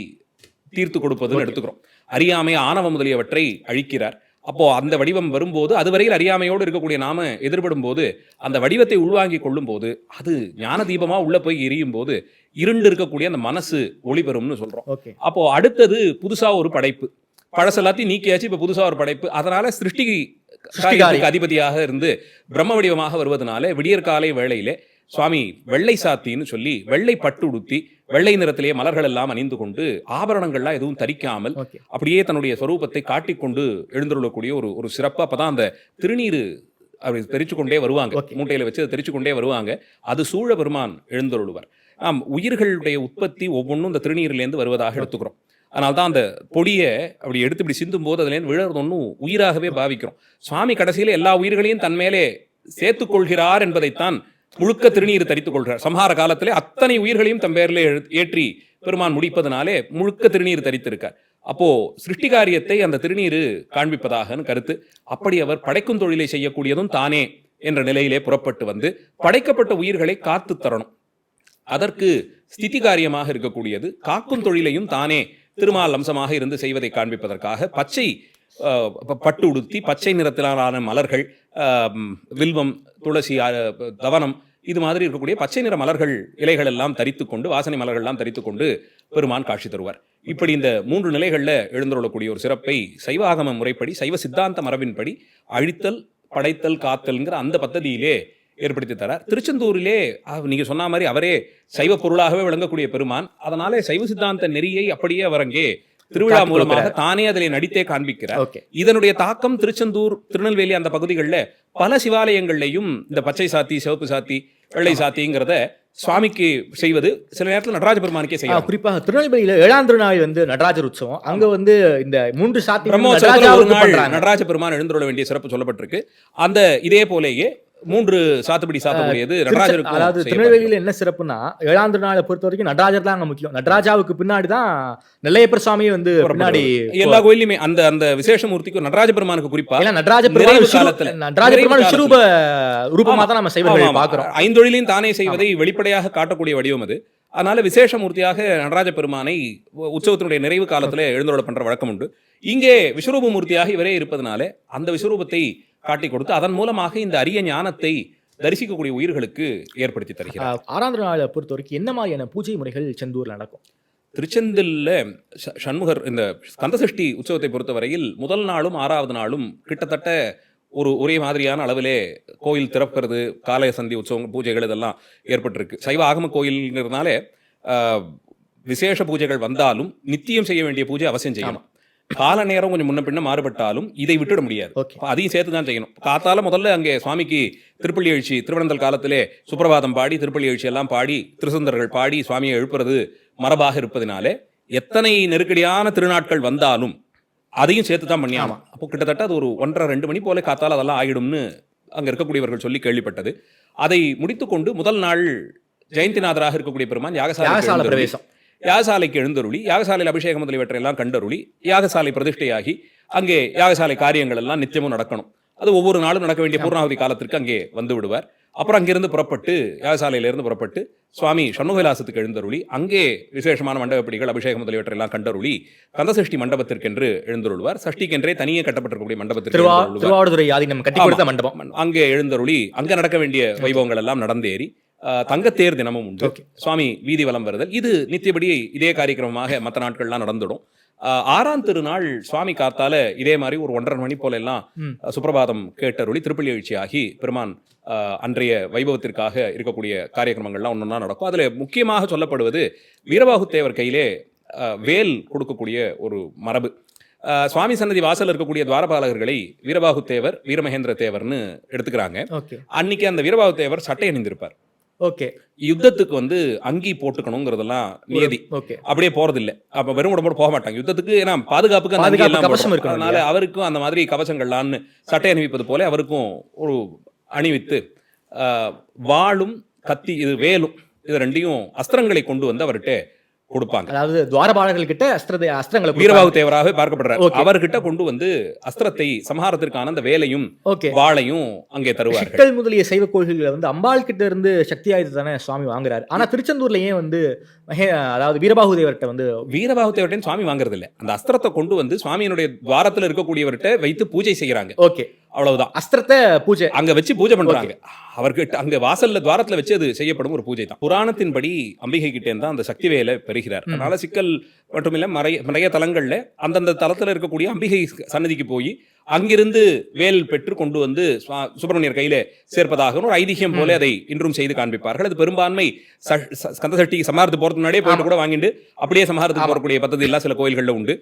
தீர்த்து கொடுப்பதுன்னு எடுத்துக்கிறோம். அறியாமை ஆணவ முதலியவற்றை அழிக்கிறார். அப்போ அந்த வடிவம் வரும்போது அதுவரையில் அறியாமையோடு இருக்கக்கூடிய நாம எதிர்படும் போது அந்த வடிவத்தை உள்வாங்கி கொள்ளும் போது அது ஞான தீபமா உள்ள போய் எரியும் போது இருண்டு இருக்கக்கூடிய அந்த மனசு ஒளி பெறும்னு சொல்றோம். அப்போ அடுத்தது புதுசா ஒரு படைப்பு, பழசெல்லாத்தையும் நீக்கியாச்சு, இப்ப புதுசா ஒரு படைப்பு. அதனால சிருஷ்டிக்கு அதிபதியாக இருந்து பிரம்ம வடிவமாக வருவதனால விடியற்காலை வேளையிலே சுவாமி வெள்ளை சாத்தின்னு சொல்லி வெள்ளை பட்டு உடுத்தி வெள்ளை நிறத்திலேயே மலர்கள் எல்லாம் அணிந்து கொண்டு ஆபரணங்கள்லாம் எதுவும் தரிக்காமல் அப்படியே தன்னுடைய ஸ்வரூபத்தை காட்டிக்கொண்டு எழுந்துள்ளக்கூடிய ஒரு சிறப்பு. அப்பதான் அந்த திருநீரு அப்படி தெரிச்சு கொண்டே வருவாங்க, மூட்டையில வச்சு அதை தெரிச்சு கொண்டே வருவாங்க. அது சூழ பெருமான் எழுந்தருளுவார். உயிர்களுடைய உற்பத்தி ஒவ்வொன்றும் இந்த திருநீரிலேருந்து வருவதாக எடுத்துக்கிறோம். அதனால தான் அந்த பொடியை அப்படி எடுத்து இப்படி சிந்தும் போது அதுலேருந்து விழுறது ஒன்றும் உயிராகவே பாவிக்கிறோம். சுவாமி கடைசியில எல்லா உயிர்களையும் தன் மேலே சேர்த்துக் கொள்கிறார் என்பதைத்தான் முழுக்க திருநீர் தரித்துக் கொள்கிறார். சம்ஹார காலத்திலே அத்தனை உயிர்களையும் தம் பேரிலே ஏற்றி பெருமான் முடிப்பதனாலே முழுக்க திருநீர் தரித்திருக்கார். அப்போ சிருஷ்டி காரியத்தை அந்த திருநீர் காண்பிப்பதாக கருத்து. அப்படி அவர் படைக்கும் தொழிலை செய்யக்கூடியதும் தானே என்ற நிலையிலே புறப்பட்டு வந்து படைக்கப்பட்ட உயிர்களை காத்து தரணும். அதற்கு ஸ்திதி காரியமாக இருக்கக்கூடியது காக்கும் தொழிலையும் தானே திருமால் அம்சமாக இருந்து செய்வதை காண்பிப்பதற்காக பச்சை பட்டு உடுத்தி பச்சை நிறத்திலான மலர்கள், வில்வம், துளசி, தவனம், இது மாதிரி இருக்கக்கூடிய பச்சை நிற மலர்கள் இலைகள் எல்லாம் தரித்து கொண்டு, வாசனை மலர்கள் எல்லாம் தரித்து கொண்டு பெருமான் காட்சி தருவார். இப்படி இந்த 3 நிலைகளில் எழுந்துள்ளக்கூடிய ஒரு சிறப்பை சைவ ஆகம முறைப்படி சைவ சித்தாந்த மரபின்படி அழித்தல் படைத்தல் காத்தல்ங்கிற அந்த பദ്ധதியிலே ஏற்படுத்தி தரார். திருச்செந்தூரிலே நீங்க சொன்ன மாதிரி அவரே சைவ பொருளாகவே விளங்கக்கூடிய பெருமான். அதனாலே சைவ சித்தாந்த நெறியை அப்படியே அவர் அங்கே திருவிழா மூலமாக தானே அதில் நடித்தே காண்பிக்கிறார். இதனுடைய தாக்கம் திருச்செந்தூர், திருநெல்வேலி அந்த பகுதிகளில் பல சிவாலயங்கள்லையும் இந்த பச்சை சாத்தி, சிவப்பு சாத்தி, வெள்ளை சாத்திங்கிறத சுவாமிக்கு செய்வது சில நேரத்தில் நடராஜ பெருமானுக்கே செய்யும். குறிப்பாக திருநெல்வேலியில 7ஆம் திருநாள் நடராஜர் உற்சவம், அங்க இந்த 3 சாத்தி நடராஜ பெருமான் எழுந்துள்ள வேண்டிய சிறப்பு சொல்லப்பட்டிருக்கு. அந்த இதே போலேயே 3 சாத்துப்படி சாத்தக்கூடியது நடராஜருக்கு. அதாவது திருநெல்வேலியில என்ன சிறப்புன்னா 7ஆம் திருநாளை பொறுத்த வரைக்கும் நடராஜர் தான் அங்க முக்கியம். நடராஜாவுக்கு பின்னாடி தான் நெல்லையப்பர் சுவாமியே பின்னாடி எல்லா கோயிலுமே அந்த விசேஷ மூர்த்திக்கு நடராஜ பெருமானுக்கு குறிப்பா நடராஜ பெருமான் விஸ்வரூப ரூபமா தான் நம்ம செய்வதை பார்க்கிறோம். 5 தொழிலையும் தானே செய்வதை வெளிப்படையாக காட்டக்கூடிய வடிவம் அது. அதனால விசேஷ மூர்த்தியாக நடராஜ பெருமானை உற்சவத்தினுடைய நிறைவு காலத்துல எழுந்தருள பண்ற வழக்கம் உண்டு. இங்கே விஸ்வரூப மூர்த்தியாக இவரே இருப்பதனால அந்த விஸ்வரூபத்தை காட்டி கொடுத்து அதன் மூலமாக இந்த அரிய ஞானத்தை தரிசிக்கக்கூடிய உயிர்களுக்கு ஏற்படுத்தி தருகிறார். 6ஆம் நாளை பொறுத்த வரைக்கும் என்ன மாதிரியான பூஜை முறைகள் செந்தூர்ல நடக்கும்? திருச்செந்தில்ல சண்முகர் இந்த கந்தசஷ்டி உற்சவத்தை பொறுத்தவரையில் முதல் நாளும் 6ஆவது நாளும் கிட்டத்தட்ட ஒரே மாதிரியான அளவிலே கோயில் திறக்கிறது, காலை சந்தி உற்சவம், பூஜைகள் இதெல்லாம் ஏற்பட்டிருக்கு. சைவ ஆகம கோயில்ங்கிறதுனால விசேஷ பூஜைகள் வந்தாலும் நித்தியம் செய்ய வேண்டிய பூஜை அவசியம் செய்யணும். கால நேரம் கொஞ்சம் முன்ன பின்ன மாறுபட்டாலும் இதை விட்டுட முடியாது, அதையும் சேர்த்து தான் செய்யணும். காத்தால முதல்ல அங்கே சுவாமிக்கு திருப்பள்ளி எழுச்சி, திருவனந்தல் காலத்திலே சுப்பிரபாதம் பாடி திருப்பள்ளி எழுச்சி எல்லாம் பாடி திருசுந்தர்கள் பாடி சுவாமியை எழுப்புறது மரபாக இருப்பதனாலே எத்தனை நெருக்கடியான திருநாட்கள் வந்தாலும் அதையும் சேர்த்து தான் பண்ணியாமா. அப்போ கிட்டத்தட்ட அது ஒரு 1:30-2 மணி போல காத்தால அதெல்லாம் ஆகிடும்னு அங்கே இருக்கக்கூடியவர்கள் சொல்லி கேள்விப்பட்டது. அதை முடித்துக்கொண்டு முதல் நாள் ஜெயந்திநாதராக இருக்கக்கூடிய பெருமான் யாகசால பிரவேசம். யாகசாலைக்கு எழுந்தருளி யாகசாலையில் அபிஷேகம் முதலியவற்றையெல்லாம் கண்டருளி யாகசாலை பிரதிஷ்டையாகி அங்கே யாகசாலை காரியங்கள் எல்லாம் நித்தியமும் நடக்கணும். அது ஒவ்வொரு நாளும் நடக்க வேண்டிய பூர்ணாவதி காலத்திற்கு அங்கே வந்து விடுவார். அப்புறம் அங்கிருந்து புறப்பட்டு யாகசாலையிலிருந்து புறப்பட்டு சுவாமி சண்முகவிலாசத்துக்கு எழுந்தருளி அங்கே விசேஷமான மண்டபப்படிகள் அபிஷேகம் முதலியவற்றெல்லாம் கண்டருளி கந்தசஷ்டி மண்டபத்திற்கென்று எழுந்தருள்வார். சஷ்டிக்கென்றே தனியே கட்டப்பட்டிருக்கக்கூடிய மண்டபத்திற்கு திருவாவடுதுறை ஆதீனம் கட்டி கொடுத்த மண்டபம் அங்கே எழுந்தருளி அங்கே நடக்க வேண்டிய வைபவங்கள் எல்லாம் நடந்தேறி தங்கத்தேர் தினமும் உண்டு. சுவாமி வீதி வலம் வருதல் இது நித்தியபடி இதே காரியக்கிரமமாக மற்ற நாட்கள்லாம் நடந்துடும். 6ஆம் திருநாள் சுவாமி காத்தால இதே மாதிரி ஒரு 1:30 மணி போல எல்லாம் சுப்பிரபாதம் கேட்டருளி திருப்பள்ளி எழுச்சியாகி பெருமான் அன்றைய வைபவத்திற்காக இருக்கக்கூடிய காரியக்கிரமங்கள்லாம் ஒன்றொன்னா நடக்கும். அதுல முக்கியமாக சொல்லப்படுவது வீரபாகுத்தேவர் கையிலே வேல் கொடுக்கக்கூடிய ஒரு மரபு. சுவாமி சன்னதி வாசல் இருக்கக்கூடிய துவாரபாலகர்களை வீரபாகுத்தேவர் வீரமகேந்திர தேவர்னு எடுத்துக்கிறாங்க. அன்னைக்கு அந்த வீரபாகுத்தேவர் சட்டை அணிந்திருப்பார். ஓகே, யுத்தத்துக்கு வந்து அங்கி போட்டுக்கணுங்கிறதெல்லாம் நியதி. அப்படியே போறது இல்ல. அப்ப வெறும் உடம்போடு போக மாட்டாங்க யுத்தத்துக்கு. ஏன்னா பாதுகாப்புக்கு கவசம் இருக்கு. அதனால அவருக்கும் அந்த மாதிரி கவசங்கள்லான்னு சட்டை அணிவிப்பது போல அவருக்கும் ஒரு அணிவித்து வாளும் கத்தி இது வேலும் இது ரெண்டையும் அஸ்திரங்களை கொண்டு வந்து அவர்கிட்ட கொடுப்பாங்க. அதாவது துவாரபாலகர்கள் கிட்ட அஸ்திரங்களை வீரபாகுத்தேவராகவே பார்க்கப்படுறார். அவர்கிட்ட கொண்டு வந்து அஸ்திரத்தை சமஹாரத்திற்கான அந்த வேலையும் வாளையும் அங்கே தருவார்கள். சிக்கல் முதலிய சைவ கோயில்களை வந்து அம்பாள் கிட்ட இருந்து சக்தி ஆயுதத்தை தானே சுவாமி வாங்குறாரு. ஆனா திருச்செந்தூர்ல ஏன் வந்து அதாவது வீரபாகுதேவர்கிட்ட வந்து வீரபாகுத்தேவர்கிட்ட சுவாமி வாங்குறது இல்ல. அந்த அஸ்திரத்தை கொண்டு வந்து சுவாமியினுடைய துவாரத்தில் இருக்கக்கூடியவர்கிட்ட வைத்து பூஜை செய்யறாங்க. ஓகே, அவ்வளவுதான். அஸ்திரத்தை பூஜை அங்க வச்சு பூஜை பண்றாங்க. அவர்கிட்ட அங்க வாசல்ல துவாரத்துல வச்சு அது செய்யப்படும் ஒரு பூஜை தான். புராணத்தின்படி அம்பிகை கிட்டே தான் அந்த சக்தி வேலை பெறுகிறார். அதனால சிக்கல் மட்டுமில்ல நிறைய தலங்கள்ல அந்தந்த தலத்துல இருக்கக்கூடிய அம்பிகை சன்னதிக்கு போய் அங்கிருந்து வேல் பெற்று கொண்டு வந்து சுப்பிரமணியர் கையில சேர்ப்பதாக ஒரு ஐதிஹியம் போல அதை இன்றும் செய்து காண்பிப்பார்கள். அது பெரும்பான்மை கந்தசஷ்டி சமாரத்து போறதுக்கு முன்னாடியே போயிட்டு கூட வாங்கிட்டு அப்படியே சமாரத்துக்கு போறக்கூடிய பദ്ധதி எல்லாம் சில கோயில்கள்ல உண்டு.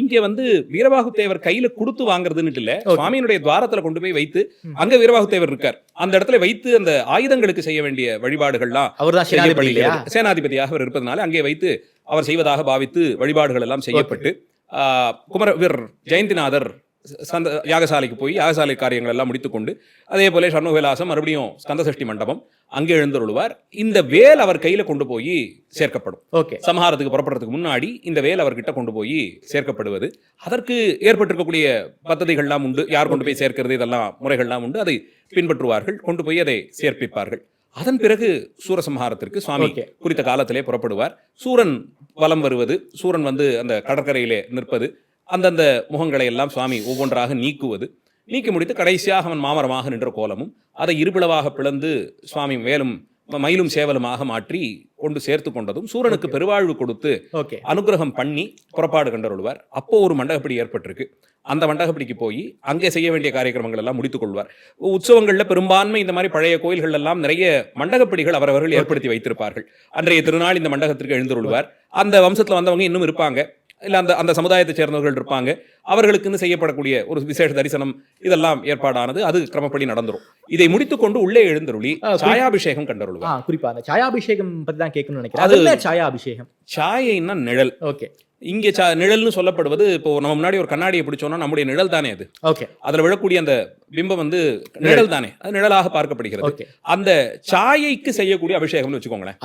இங்க வந்து வீரபாகுத்தேவர் கையில கொடுத்து வாங்குறதுன்னு இல்ல, சுவாமியினுடைய துவாரத்துல கொண்டு போய் வைத்து அங்க வீரபாகுத்தேவர் இருக்கார். அந்த இடத்துல வைத்து அந்த ஆயுதங்களுக்கு செய்ய வேண்டிய வழிபாடுகள்லாம் சேனாதிபதியாக அவர் இருப்பதனால அங்கே வைத்து அவர் செய்வதாக பாவித்து வழிபாடுகள் எல்லாம் செய்யப்பட்டு குமரவீர் ஜெயந்திநாதர் யாகசாலைக்கு போய் யாகசாலை காரியங்கள் எல்லாம் முடித்துக்கொண்டு அதே போல சண்முகவிலாசம் மறுபடியும் ஸ்கந்தசஷ்டி மண்டபம் அங்கே எழுந்தருள்வார். இந்த வேல் அவர் கையில கொண்டு போய் சேர்க்கப்படும். சமஹாரத்துக்கு புறப்படுறதுக்கு முன்னாடி இந்த வேல் அவர்கிட்ட கொண்டு போய் சேர்க்கப்படுவது. அதற்கு ஏற்பட்டிருக்கக்கூடிய பദ്ധதிகள்லாம் உண்டு. யார் கொண்டு போய் சேர்க்கிறது இதெல்லாம் முறைகள்லாம் உண்டு. அதை பின்பற்றுவார்கள். கொண்டு போய் அதை சேர்ப்பிப்பார்கள். அதன் பிறகு சூரசம்ஹாரத்திற்கு சுவாமி குறித்த காலத்திலே புறப்படுவார். சூரன் வலம் வருவது, சூரன் வந்து அந்த கடற்கரையிலே நிற்பது, அந்தந்த முகங்களை எல்லாம் சுவாமி ஒவ்வொன்றாக நீக்கி முடித்து கடைசியாக அவன் மாமரமாக நின்ற கோலமும் அதை இருபிளவாக பிளந்து சுவாமி வேலும் மயிலும் சேவலுமாக மாற்றி கொண்டு சேர்த்து கொண்டதும் சூரனுக்கு பெருவாழ்வு கொடுத்து அனுகிரகம் பண்ணி புறப்பாடு கண்டருள்வார். அப்போ ஒரு மண்டகப்படி ஏற்பட்டிருக்கு. அந்த மண்டகப்படிக்கு போய் அங்கே செய்ய வேண்டிய காரியக்கிரமங்கள் எல்லாம் முடித்துக் கொள்வார். உற்சவங்கள்ல பெரும்பான்மை இந்த மாதிரி பழைய கோயில்கள் எல்லாம் நிறைய மண்டகப்படிகள் அவரவர்கள் ஏற்படுத்தி வைத்திருப்பார்கள். அன்றைய திருநாள் இந்த மண்டகத்திற்கு எழுந்தருள்வார். அந்த வம்சத்துல வந்தவங்க இன்னும் இருப்பாங்க, இல்ல அந்த சமுதாயத்தை சேர்ந்தவர்கள் இருப்பாங்க. அவர்களுக்குன்னு செய்யப்படக்கூடிய ஒரு விசேஷ தரிசனம் இதெல்லாம் ஏற்பாடானது. அது கிரமப்படி நடந்துரும். இதை முடித்துக் கொண்டு உள்ளே எழுந்தருளி சாயாபிஷேகம் கண்டருள்வார். குறிப்பா அந்த சாயாபிஷேகம் பத்தி தான் கேட்கணும்னு நினைக்கிறேன். அது சாயாபிஷேகம், சாயைன்னா நிழல். ஓகே, இங்கே நிழல்னு சொல்லப்படுவது இப்போ நம்ம முன்னாடி ஒரு கண்ணாடியை பிடிச்சோம்னா நம்முடைய நிழல் தானே அது. ஓகே, அதுல விழக்கூடிய அந்த பிம்பம் வந்து நிழல் தானே, அது நிழலாக பார்க்கப்படுகிறது. அந்த சாயைக்கு செய்யக்கூடிய அபிஷேகம்னு வச்சுக்கோங்களேன்.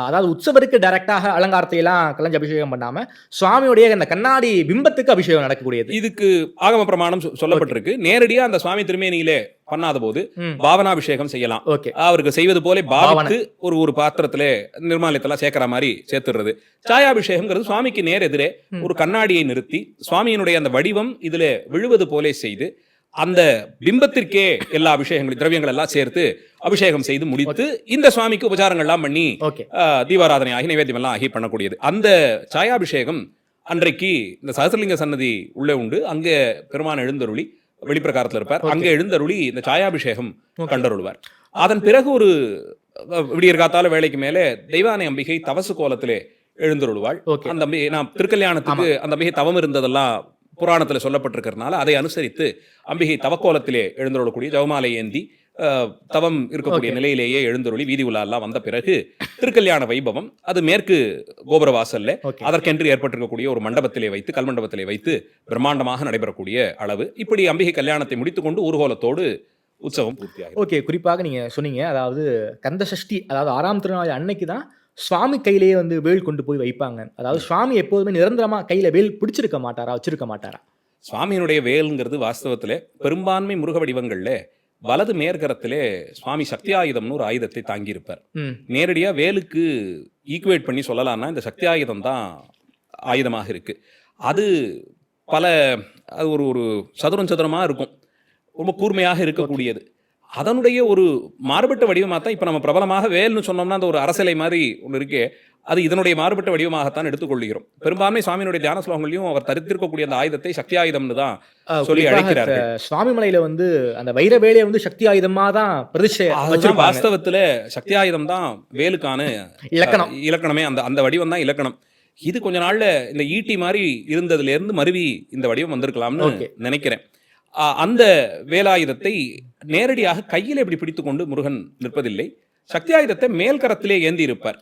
அதாவது உற்சவருக்கு டைரக்டாக அலங்காரத்தை எல்லாம் கலஞ்சு அபிஷேகம் பண்ணாம சுவாமியுடைய அந்த கண்ணாடி பிம்பத்துக்கு அபிஷேகம் நடக்கக்கூடியது. இதுக்கு ஆகம பிரமாணம் சொல்லப்பட்டிருக்கு. நேரடியா அந்த சுவாமி திருமேனியிலே பண்ணாத போது பாவனாபிஷேகம் செய்யலாம். அவருக்கு செய்வது போல பாவத்து ஒரு பாத்திரத்துல நிர்மாலயத்தெல்லாம் சேர்க்கிற மாதிரி சேர்த்துறது. சாயாபிஷேகம் சுவாமிக்கு நேர் எதிரே ஒரு கண்ணாடியை நிறுத்தி சுவாமியினுடைய அந்த வடிவம் இதுல விழுவது போல செய்து அந்த பிம்பத்திற்கே எல்லா அபிஷேகங்களும் திரவியங்கள் எல்லாம் சேர்த்து அபிஷேகம் செய்து முடித்து இந்த சுவாமிக்கு உபச்சாரங்கள் எல்லாம் பண்ணி தீபாராதனை ஆகி நைவேத்தியம் எல்லாம் ஆகி பண்ணக்கூடியது. அந்த சாயாபிஷேகம் அன்றைக்கு இந்த சஹஸ்ரலிங்க சன்னதி உள்ளே உண்டு. அங்கே பெருமான் எழுந்தருளி வெளிப்பிரகாரத்தில் இருப்பார். அங்கே எழுந்தருளி இந்த சாயாபிஷேகம் கண்டருள்வார். அதன் பிறகு ஒரு விடியற் காத்தால வேலைக்கு மேலே தெய்வானை அம்பிகை தவசு கோலத்திலே எழுந்தருள்வாள். அந்த நான் திருக்கல்யாணத்துக்கு அந்த அம்பிகை தவம் இருந்ததெல்லாம் புராணத்தில் சொல்லப்பட்டிருக்கிறதுனால அதை அனுசரித்து அம்பிகை தவக்கோலத்திலே எழுந்தருளக்கூடிய ஜவமாலை ஏந்தி தவம் இருக்கக்கூடிய நிலையிலேயே எழுந்தருளி வீதி உலா வந்த பிறகு திருக்கல்யாண வைபவம் அது மேற்கு கோபுர வாசல்ல அதற்கென்று ஏற்பட்டிருக்கக்கூடிய ஒரு மண்டபத்திலே வைத்து கல் மண்டபத்திலே வைத்து பிரம்மாண்டமாக நடைபெறக்கூடிய அளவு. இப்படி அம்பிகை கல்யாணத்தை முடித்துக்கொண்டு ஊர்கோலத்தோடு உற்சவம் பூர்த்தியாகும். ஓகே, குறிப்பாக நீங்க சொன்னீங்க, அதாவது கந்த சஷ்டி, அதாவது 6ஆம் திருநாள் அன்னைக்கு தான் சுவாமி கையிலேயே வந்து வேல் கொண்டு போய் வைப்பாங்க. அதாவது சுவாமி எப்போதுமே நிரந்தரமா கையில வேல் பிடிச்சிருக்க மாட்டாரா, வச்சிருக்க மாட்டாரா? சுவாமியினுடைய வேலுங்கிறது வாஸ்தவத்திலே பெரும்பான்மை முருக வடிவங்கள்ல வலது மேற்கரத்திலே சுவாமி சக்தியாயுதம்னு ஒரு ஆயுதத்தை தாங்கியிருப்பார். நேரடியா வேலுக்கு ஈக்குவேட் பண்ணி சொல்லலாம்னா இந்த சக்தியாயுதம் தான் ஆயுதமாக இருக்கு. அது பல அது ஒரு ஒரு சதுரமா இருக்கும், ரொம்ப கூர்மையாக இருக்கக்கூடியது. அதனுடைய ஒரு மாறுபட்ட வடிவமாக தான் இப்போ நம்ம பிரபலமாக வேல்னு சொன்னோம்னா அந்த ஒரு அரசலை மாதிரி ஒன்று இருக்கே, அது இதனுடைய மாறுபட்ட வடிவமாகத்தான் எடுத்துக்கொள்கிறோம். பெரும்பான்மை சுவாமியினுடைய தியான ஸ்லோகங்களையும் அவர் தரித்திருக்கக்கூடிய அந்த ஆயுதத்தை சக்தி ஆயுதம்னு தான் சொல்லி அழைக்கிறார். சுவாமி மலையில வந்து அந்த வைரவேலையை வந்து சக்தி ஆயுதமா தான் பிரதிஷ்டை. வாஸ்தவத்துல சக்தி ஆயுதம் தான் வேலுக்கான இலக்கணமே, அந்த அந்த வடிவம் தான் இலக்கணம். இது கொஞ்ச நாள்ல இந்த ஈட்டி மாதிரி இருந்ததுல இருந்து மருவி இந்த வடிவம் வந்திருக்கலாம்னு நினைக்கிறேன். அந்த வேலாயுதத்தை நேரடியாக கையில் எப்படி பிடித்துக்கொண்டு முருகன் நிற்பதில்லை, சக்தி ஆயுதத்தை மேல் கரத்திலே ஏந்தி இருப்பார்.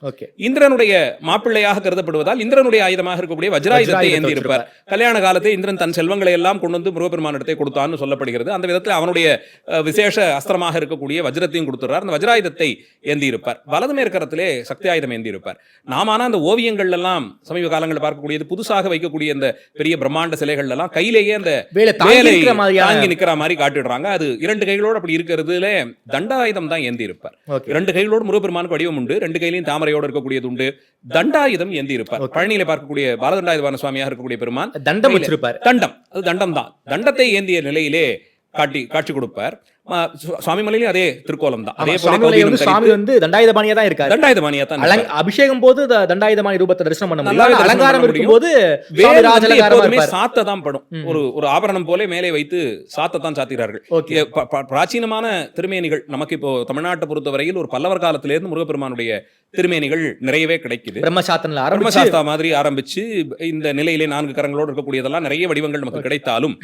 இந்திரனுடைய மாப்பிள்ளையாக கருதப்படுவதால் இந்திரனுடைய ஆயுதமாக இருக்கக்கூடிய வஜ்ராயுதத்தை ஏந்தி இருப்பார். கல்யாண காலத்தை இந்திரன் தன் செல்வங்களை எல்லாம் கொண்டு வந்து முருகப்பெருமானிடத்தை கொடுத்தான்னு சொல்லப்படுகிறது. அந்த விதத்தில் அவனுடைய விசேஷ அஸ்திரமாக இருக்கக்கூடிய வஜ்ரத்தையும் கொடுத்துறார். அந்த வஜ்ராயுதத்தை ஏந்தி இருப்பார். வலது மேற்கரத்திலே சக்தி ஆயுதம் ஏந்தி இருப்பார். நாம அந்த ஓவியங்கள் எல்லாம் சமீப காலங்களில் பார்க்கக்கூடியது, புதுசாக வைக்கக்கூடிய இந்த பெரிய பிரம்மாண்ட சிலைகள் எல்லாம் கையிலேயே அந்த வேலை தாங்கி நிற்கிற மாதிரி காட்டிடுறாங்க. அது இரண்டு கைகளோடு அப்படி இருக்கிறதுல தண்டாயுதம் தான் ஏந்தி இருப்பார். இரண்டு கைகளோடு முருகப்பெருமானுக்கு வடிவம் உண்டு, ரெண்டு கையிலையும் தாமரையோடு இருக்கக்கூடியது உண்டு. தண்டாயுதம் ஏந்தி இருப்பார். பழனியில பார்க்கக்கூடிய பாலதண்டாயுதபாண சுவாமியாக இருக்கக்கூடிய பெருமான் தண்டம் வச்சிருப்பார். தண்டம், அது தண்டம் தான். தண்டத்தை ஏந்திய நிலையிலே காட்சி கொடுப்பார். சுவாமி மலையிலும் அதே திருக்கோலம் தான். அதே போல சுவாமி வந்து தண்டாயுதபாணியா தான் இருக்காரு. தண்டாயுதபாணியா தான் அபிஷேகம் போது தண்டாயுதபாணி ரூபத்தை தரிசனம் பண்ண முடியும். அலங்காரம் இருக்கும்போது சாத்த தான் படும். ஒரு ஆபரணம் போல மேலே வைத்து சாத்த தான் சாத்துகிறார்கள். பிராச்சீனமான திருமேனிகள் நமக்கு இப்போ நாட்டை பொறுத்தவரையில் ஒரு பல்லவர் காலத்திலிருந்து முருகப்பெருமானுடைய திருமேனிகள் நிறையவே கிடைக்குது. பிரம்மசாஸ்தா மாதிரி ஆரம்பிச்சு இந்த நிலையிலே 4 கரங்களோடு இருக்கக்கூடியதெல்லாம் நிறைய வடிவங்கள் நமக்கு கிடைத்தாலும்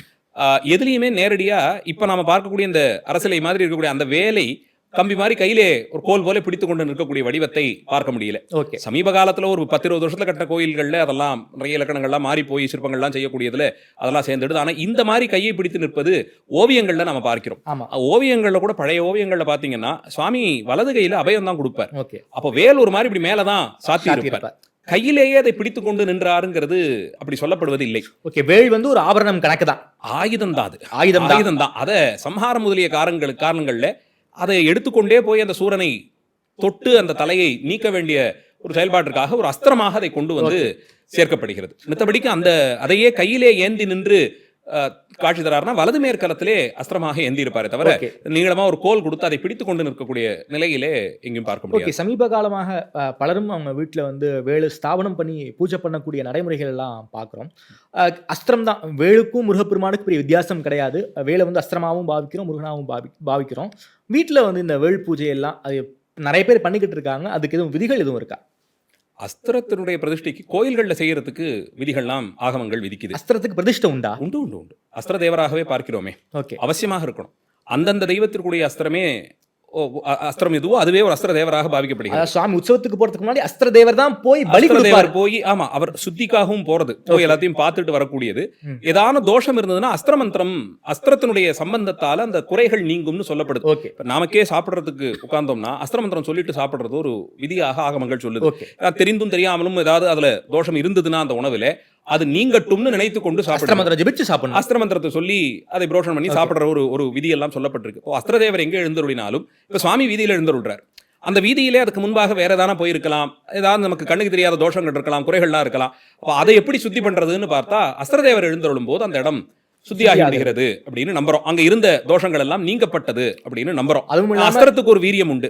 எதுலையுமே நேரடியா இப்ப நாம பார்க்கக்கூடிய இந்த அரசியலை மாதிரி இருக்கக்கூடிய அந்த வேலை கம்பி மாதிரி கையிலே ஒரு கோல் போல பிடித்து கொண்டு நிற்கக்கூடிய வடிவத்தை பார்க்க முடியல. சமீப காலத்துல ஒரு 10-20 வருஷத்துல கட்ட கோயில்கள்ல அதெல்லாம் நிறைய இலக்கணங்கள்லாம் மாறி போய் சிற்பங்கள்லாம் செய்யக்கூடியதுல அதெல்லாம் சேர்ந்துடுது. ஆனா இந்த மாதிரி கையை பிடித்து நிற்பது ஓவியங்கள்ல நம்ம பார்க்கிறோம். ஓவியங்கள்ல கூட பழைய ஓவியங்கள்ல பாத்தீங்கன்னா சுவாமி வலது கையில அபயம் தான் கொடுப்பார். அப்ப வேல் ஒரு மாதிரி இப்படி மேலதான் சாத்தி இருப்பார். கையிலேயே அதை பிடித்துக் கொண்டு நின்றாருங்கிறது அப்படி சொல்லப்படுவது இல்லை. வேல் வந்து ஒரு ஆபரணம் கணக்கு தான், ஆயுதம் தான். அது ஆயுதம் தான். அதை சம்ஹாரம் முதலிய காரணங்கள்ல அதை எடுத்துக்கொண்டே போய் அந்த சூரனை தொட்டு அந்த தலையை நீக்க வேண்டிய ஒரு செயல்பாட்டிற்காக ஒரு அஸ்திரமாக அதை கொண்டு வந்து சேர்க்கப்படுகிறது. மற்றபடிக்கு அதையே கையிலே ஏந்தி நின்று காட்சி தராருன்னா வலது மேற்கலத்திலே அஸ்திரமாக ஏந்தி இருப்பாரே தவிர நீளமா ஒரு கோல் கொடுத்து அதை பிடித்துக் கொண்டு நிற்கக்கூடிய நிலையிலே எங்கேயும் பார்க்க முடியாது. சமீப காலமாக பலரும் அவங்க வீட்டில் வந்து வேலு ஸ்தாபனம் பண்ணி பூஜை பண்ணக்கூடிய நடைமுறைகள் எல்லாம் பார்க்குறோம். அஸ்திரம் தான். வேலுக்கும் முருகப்பெருமானுக்கு பெரிய வித்தியாசம் கிடையாது. வேலை வந்து அஸ்திரமாகவும் பாவிக்கிறோம், முருகனாகவும் பாவிக்கிறோம். வீட்டில் வந்து இந்த வேல் பூஜை எல்லாம் அது நிறைய பேர் பண்ணிக்கிட்டு இருக்காங்க. அதுக்கு எதுவும் விதிகள் எதுவும் இருக்கா? அஸ்திரத்தினுடைய பிரதிஷ்டைக்கு கோயில்கள்ல செய்யறதுக்கு விதிகள்லாம் ஆகமங்கள் விதிக்குது. அஸ்திரத்துக்கு பிரதிஷ்டை உண்டா? உண்டு உண்டு உண்டு. அஸ்திர தேவராகவே பார்க்கிறோமே, அவசியமாக இருக்கணும். அந்தந்த தெய்வத்திற்குரிய அஸ்திரமே அஸ்திரம் எதுவோ அதுவே ஒரு அஸ்திர தேவராக பாவிக்கப்படுகிறது. சுவாமி உற்சவத்துக்கு போறதுக்கு முன்னாடி அஸ்திர தேவர் தான் போய் பலி கொடுப்பார். போய் ஆமா அவர் சுத்திக்காகவும் போறது, போய் எல்லாத்தையும் பார்த்துட்டு வரக்கூடியது. ஏதான தோஷம் இருந்ததுன்னா அஸ்திரமந்திரம் அஸ்திரத்தினுடைய சம்பந்தத்தால அந்த குறைகள் நீங்கும்னு சொல்லப்படுது. நமக்கே சாப்பிடுறதுக்கு உட்கார்ந்தோம்னா அஸ்திரமந்திரம் சொல்லிட்டு சாப்பிடுறது ஒரு விதியாக ஆகமங்கள் சொல்லுது. தெரிந்தும் தெரியாமலும் ஏதாவது அதுல தோஷம் இருந்ததுன்னா அந்த உணவுல அது நீங்கட்டும்னு நினைத்து கொண்டு சாப்பிடணும். அஸ்திர மந்திரத்தை சொல்லி அதை புரோஷனம் பண்ணி சாப்பிடுற ஒரு விதி எல்லாம் சொல்லப்பட்டிருக்கு. அஸ்திர தேவர் எங்கே எழுந்தருளினாலும் இப்ப சுவாமி வீதியில எழுந்தருள்றார். அந்த வீதியிலே அதுக்கு முன்பாக வேற ஏதாவது போயிருக்கலாம், ஏதாவது நமக்கு கண்ணுக்கு தெரியாத தோஷங்கள் இருக்கலாம், குறைகள்லாம் இருக்கலாம். அதை எப்படி சுத்தி பண்றதுன்னு பார்த்தா அஸ்திரதேவர் எழுந்தருளும் போது அந்த இடம் சுத்தியாகி விடுகிறது அப்படின்னு நம்புறோம். அங்க இருந்த தோஷங்கள் எல்லாம் நீங்கப்பட்டது அப்படின்னு நம்புறோம். அஸ்திரத்துக்கு ஒரு வீரியம் உண்டு.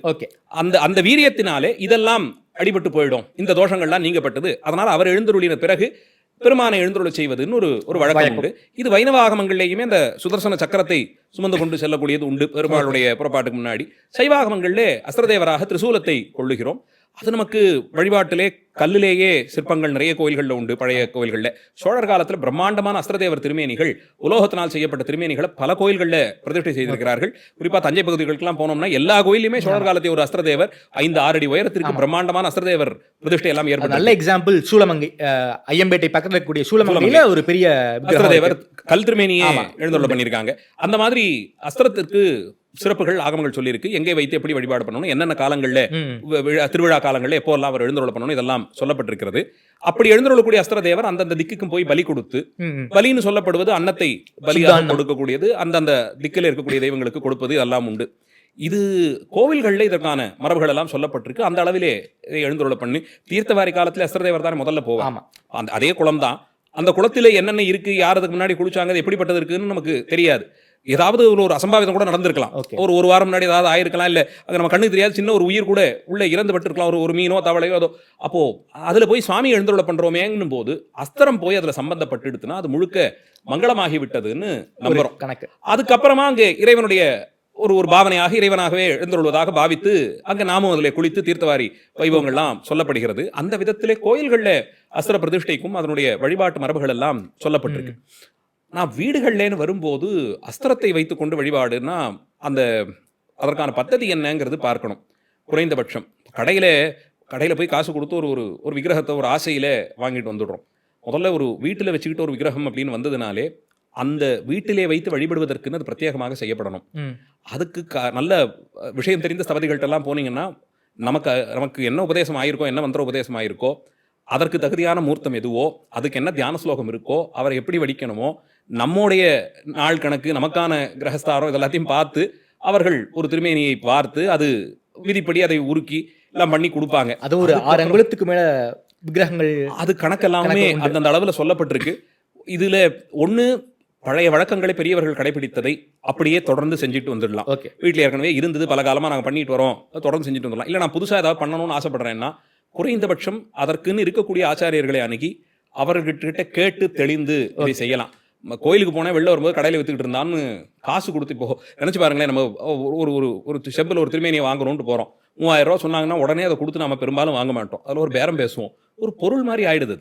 அந்த வீரியத்தினாலே இதெல்லாம் அடிபட்டு போயிடும், இந்த தோஷங்கள்லாம் நீங்கப்பட்டது. அதனால அவர் எழுந்தருளின பிறகு பெருமானை எழுந்துள்ள செய்வதுன்னு ஒரு வழக்கம் உண்டு. இது வைணவ ஆகமங்கள்லேயுமே அந்த சுதர்சன சக்கரத்தை சுமந்து கொண்டு செல்லக்கூடியது உண்டு பெருமாளுடைய புறப்பாட்டுக்கு முன்னாடி. சைவாகமங்களிலே அஸ்திரதேவராக திரிசூலத்தை கொள்ளுகிறோம். அது நமக்கு வழிபாட்டிலே கல்லிலேயே சிற்பங்கள் நிறைய கோயில்களில் உண்டு. பழைய கோயில்களில் சோழர் காலத்தில் பிரம்மாண்டமான அஸ்திரதேவர் திருமேனிகள், உலோகத்தினால் செய்யப்பட்ட திருமேனிகளை பல கோயில்களில் பிரதிஷ்டை செய்திருக்கிறார்கள். குறிப்பாக தஞ்சை பகுதிகளுக்கெல்லாம் போனோம்னா எல்லா கோயிலுமே சோழர் காலத்தில் ஒரு அஸ்திரதேவர் 5-6 அடி உயரத்திற்கு பிரம்மாண்டமான அஸ்திரதேவர் பிரதிஷ்டை எல்லாம் ஏற்படும். நல்ல எக்ஸாம்பிள் சூளமங்கை, ஐயம்பேட்டை பக்கத்தில் இருக்கக்கூடிய சூளமங்கையில ஒரு பெரிய அஸ்திரதேவர் கல் திருமேனியை எழுந்துள்ள பண்ணியிருக்காங்க. அந்த மாதிரி அஸ்திரத்திற்கு சிறப்புகள் ஆகமங்கள் சொல்லியிருக்கு. எங்கே வைத்து எப்படி வழிபாடு பண்ணணும், என்னென்ன காலங்களில் ம். திருவிழா காலங்களில் எப்போல்லாம் அவர் எழுந்தருள பண்ணணும், இதெல்லாம் சொல்லப்பட்டிருக்கிறது. அப்படி எழுந்தருளக்கூடிய அஸ்திர தேவர் அந்தந்த திக்குக்கும் போய் பலி கொடுத்து, ம். பலின்னு சொல்லப்படுவது அன்னத்தை பலியாக சுத்தான்னம். கொடுக்கக்கூடியது, அந்தந்த திக்கில் இருக்கக்கூடிய தெய்வங்களுக்கு கொடுப்பது எல்லாம் உண்டு. இது கோவில்களில் இதற்கான மரபுகள் எல்லாம் சொல்லப்பட்டிருக்கு. அந்த அளவிலே எழுந்தருள பண்ணி தீர்த்தவாரி காலத்தில் அஸ்திர தேவர் தான் முதல்ல போவார். ஆமா. அந்த அதே குளம் தான். அந்த குளத்திலே என்னென்ன இருக்கு, யார் அதுக்கு முன்னாடி குளிச்சாங்க, அது எப்படிப்பட்டது இருக்குன்னு நமக்கு தெரியாது. ஏதாவது ஒரு அசம்பாவிதம் கூட நடந்திருக்கலாம். Okay. ஒரு வாரம் முன்னாடி ஏதாவது ஆயிருக்கலாம், இல்ல அது நம்ம கண்ணுக்கு தெரியாது சின்ன ஒரு உயிர் கூட உள்ள இறந்து பட்டிருக்கலாம், ஒரு மீனோ தவளையோ அதோ. அப்போ அதுல போய் சுவாமி எழுந்தருள பண்றோமேங்கும் போது அஸ்திரம் போய் அதுல சம்பந்தப்பட்டுடுத்துனா அது முழுக்க மங்களமாகி விட்டதுன்னு நம்புறோம். கணக்கு. அதுக்கப்புறமா அங்கே இறைவனுடைய ஒரு பாவனையாக இறைவனாகவே எழுந்தருள்வதாக பாவித்து அங்க நாமும் அதில் குளித்து தீர்த்தவாரி வைபவங்கள்லாம் சொல்லப்படுகிறது. அந்த விதத்திலே கோயில்களில் அஸ்திர பிரதிஷ்டைக்கும் அதனுடைய வழிபாட்டு மரபுகள் எல்லாம் சொல்லப்பட்டிருக்கு. நான் வீடுகள்லேன்னு வரும்போது அஸ்திரத்தை வைத்துக்கொண்டு வழிபாடுன்னா அதற்கான பദ്ധதி என்னங்கிறது பார்க்கணும். குறைந்தபட்சம் கடையில் போய் காசு கொடுத்து ஒரு விக்கிரகத்தை ஒரு ஆசையில் வாங்கிட்டு வந்துடுறோம். முதல்ல ஒரு வீட்டில் வச்சுக்கிட்டு ஒரு விக்கிரகம் அப்படின்னு வந்ததுனாலே அந்த வீட்டிலே வைத்து வழிபடுவதற்குன்னு அது பிரத்யேகமாக செய்யப்படணும். அதுக்கு நல்ல விஷயம் தெரிந்த ஸ்தபதிகள்கிட்டலாம் போனீங்கன்னா நமக்கு என்ன உபதேசம் ஆயிருக்கோ, என்ன மந்திர உபதேசம் ஆயிருக்கோ, அதற்கு தகுதியான மூர்த்தம் எதுவோ, அதுக்கு என்ன தியான ஸ்லோகம் இருக்கோ, அவரை எப்படி வடிக்கணுமோ, நம்முடைய நாள் கணக்கு, நமக்கான கிரகஸ்தாரம் இதெல்லாத்தையும் பார்த்து அவர்கள் ஒரு திருமேனியை பார்த்து அது விதிப்படி அதை உருக்கி எல்லாம் பண்ணி கொடுப்பாங்க. அது ஒரு 6 அங்குலத்துக்கு மேல விக்கிரகங்கள், அது கணக்கெல்லாமே அந்தந்த அளவில் சொல்லப்பட்டிருக்கு. இதுல ஒன்று பழைய வழக்கங்களை பெரியவர்கள் கடைபிடித்ததை அப்படியே தொடர்ந்து செஞ்சுட்டு வந்துடலாம். ஓகே, வீட்டில் ஏற்கனவே இருந்தது பல காலமாக நாங்கள் பண்ணிட்டு வரோம், தொடர்ந்து செஞ்சுட்டு வந்துடலாம். இல்லை நான் புதுசாக ஏதாவது பண்ணணும்னு ஆசைப்படுறேன்னா குறைந்தபட்சம் அதற்குன்னு இருக்கக்கூடிய ஆச்சாரியர்களை அணுகி அவர்கிட்ட கேட்டு தெளிந்து இதை செய்யலாம். கோயிலுக்கு போனால் வெளில வரும்போது கடையில் வித்துக்கிட்டு இருந்தான்னு காசு கொடுத்து இப்போ நினச்சி பாருங்களேன், நம்ம ஒரு செம்பில் ஒரு திருமேனியை வாங்குறோம்னு போகிறோம், 3000 ரூபா சொன்னாங்கன்னா உடனே அதை கொடுத்து நம்ம பெரும்பாலும் வாங்க மாட்டோம். அதில் ஒரு பேரம் பேசுவோம், ஒரு பொருள் மாதிரி ஆயிடுது.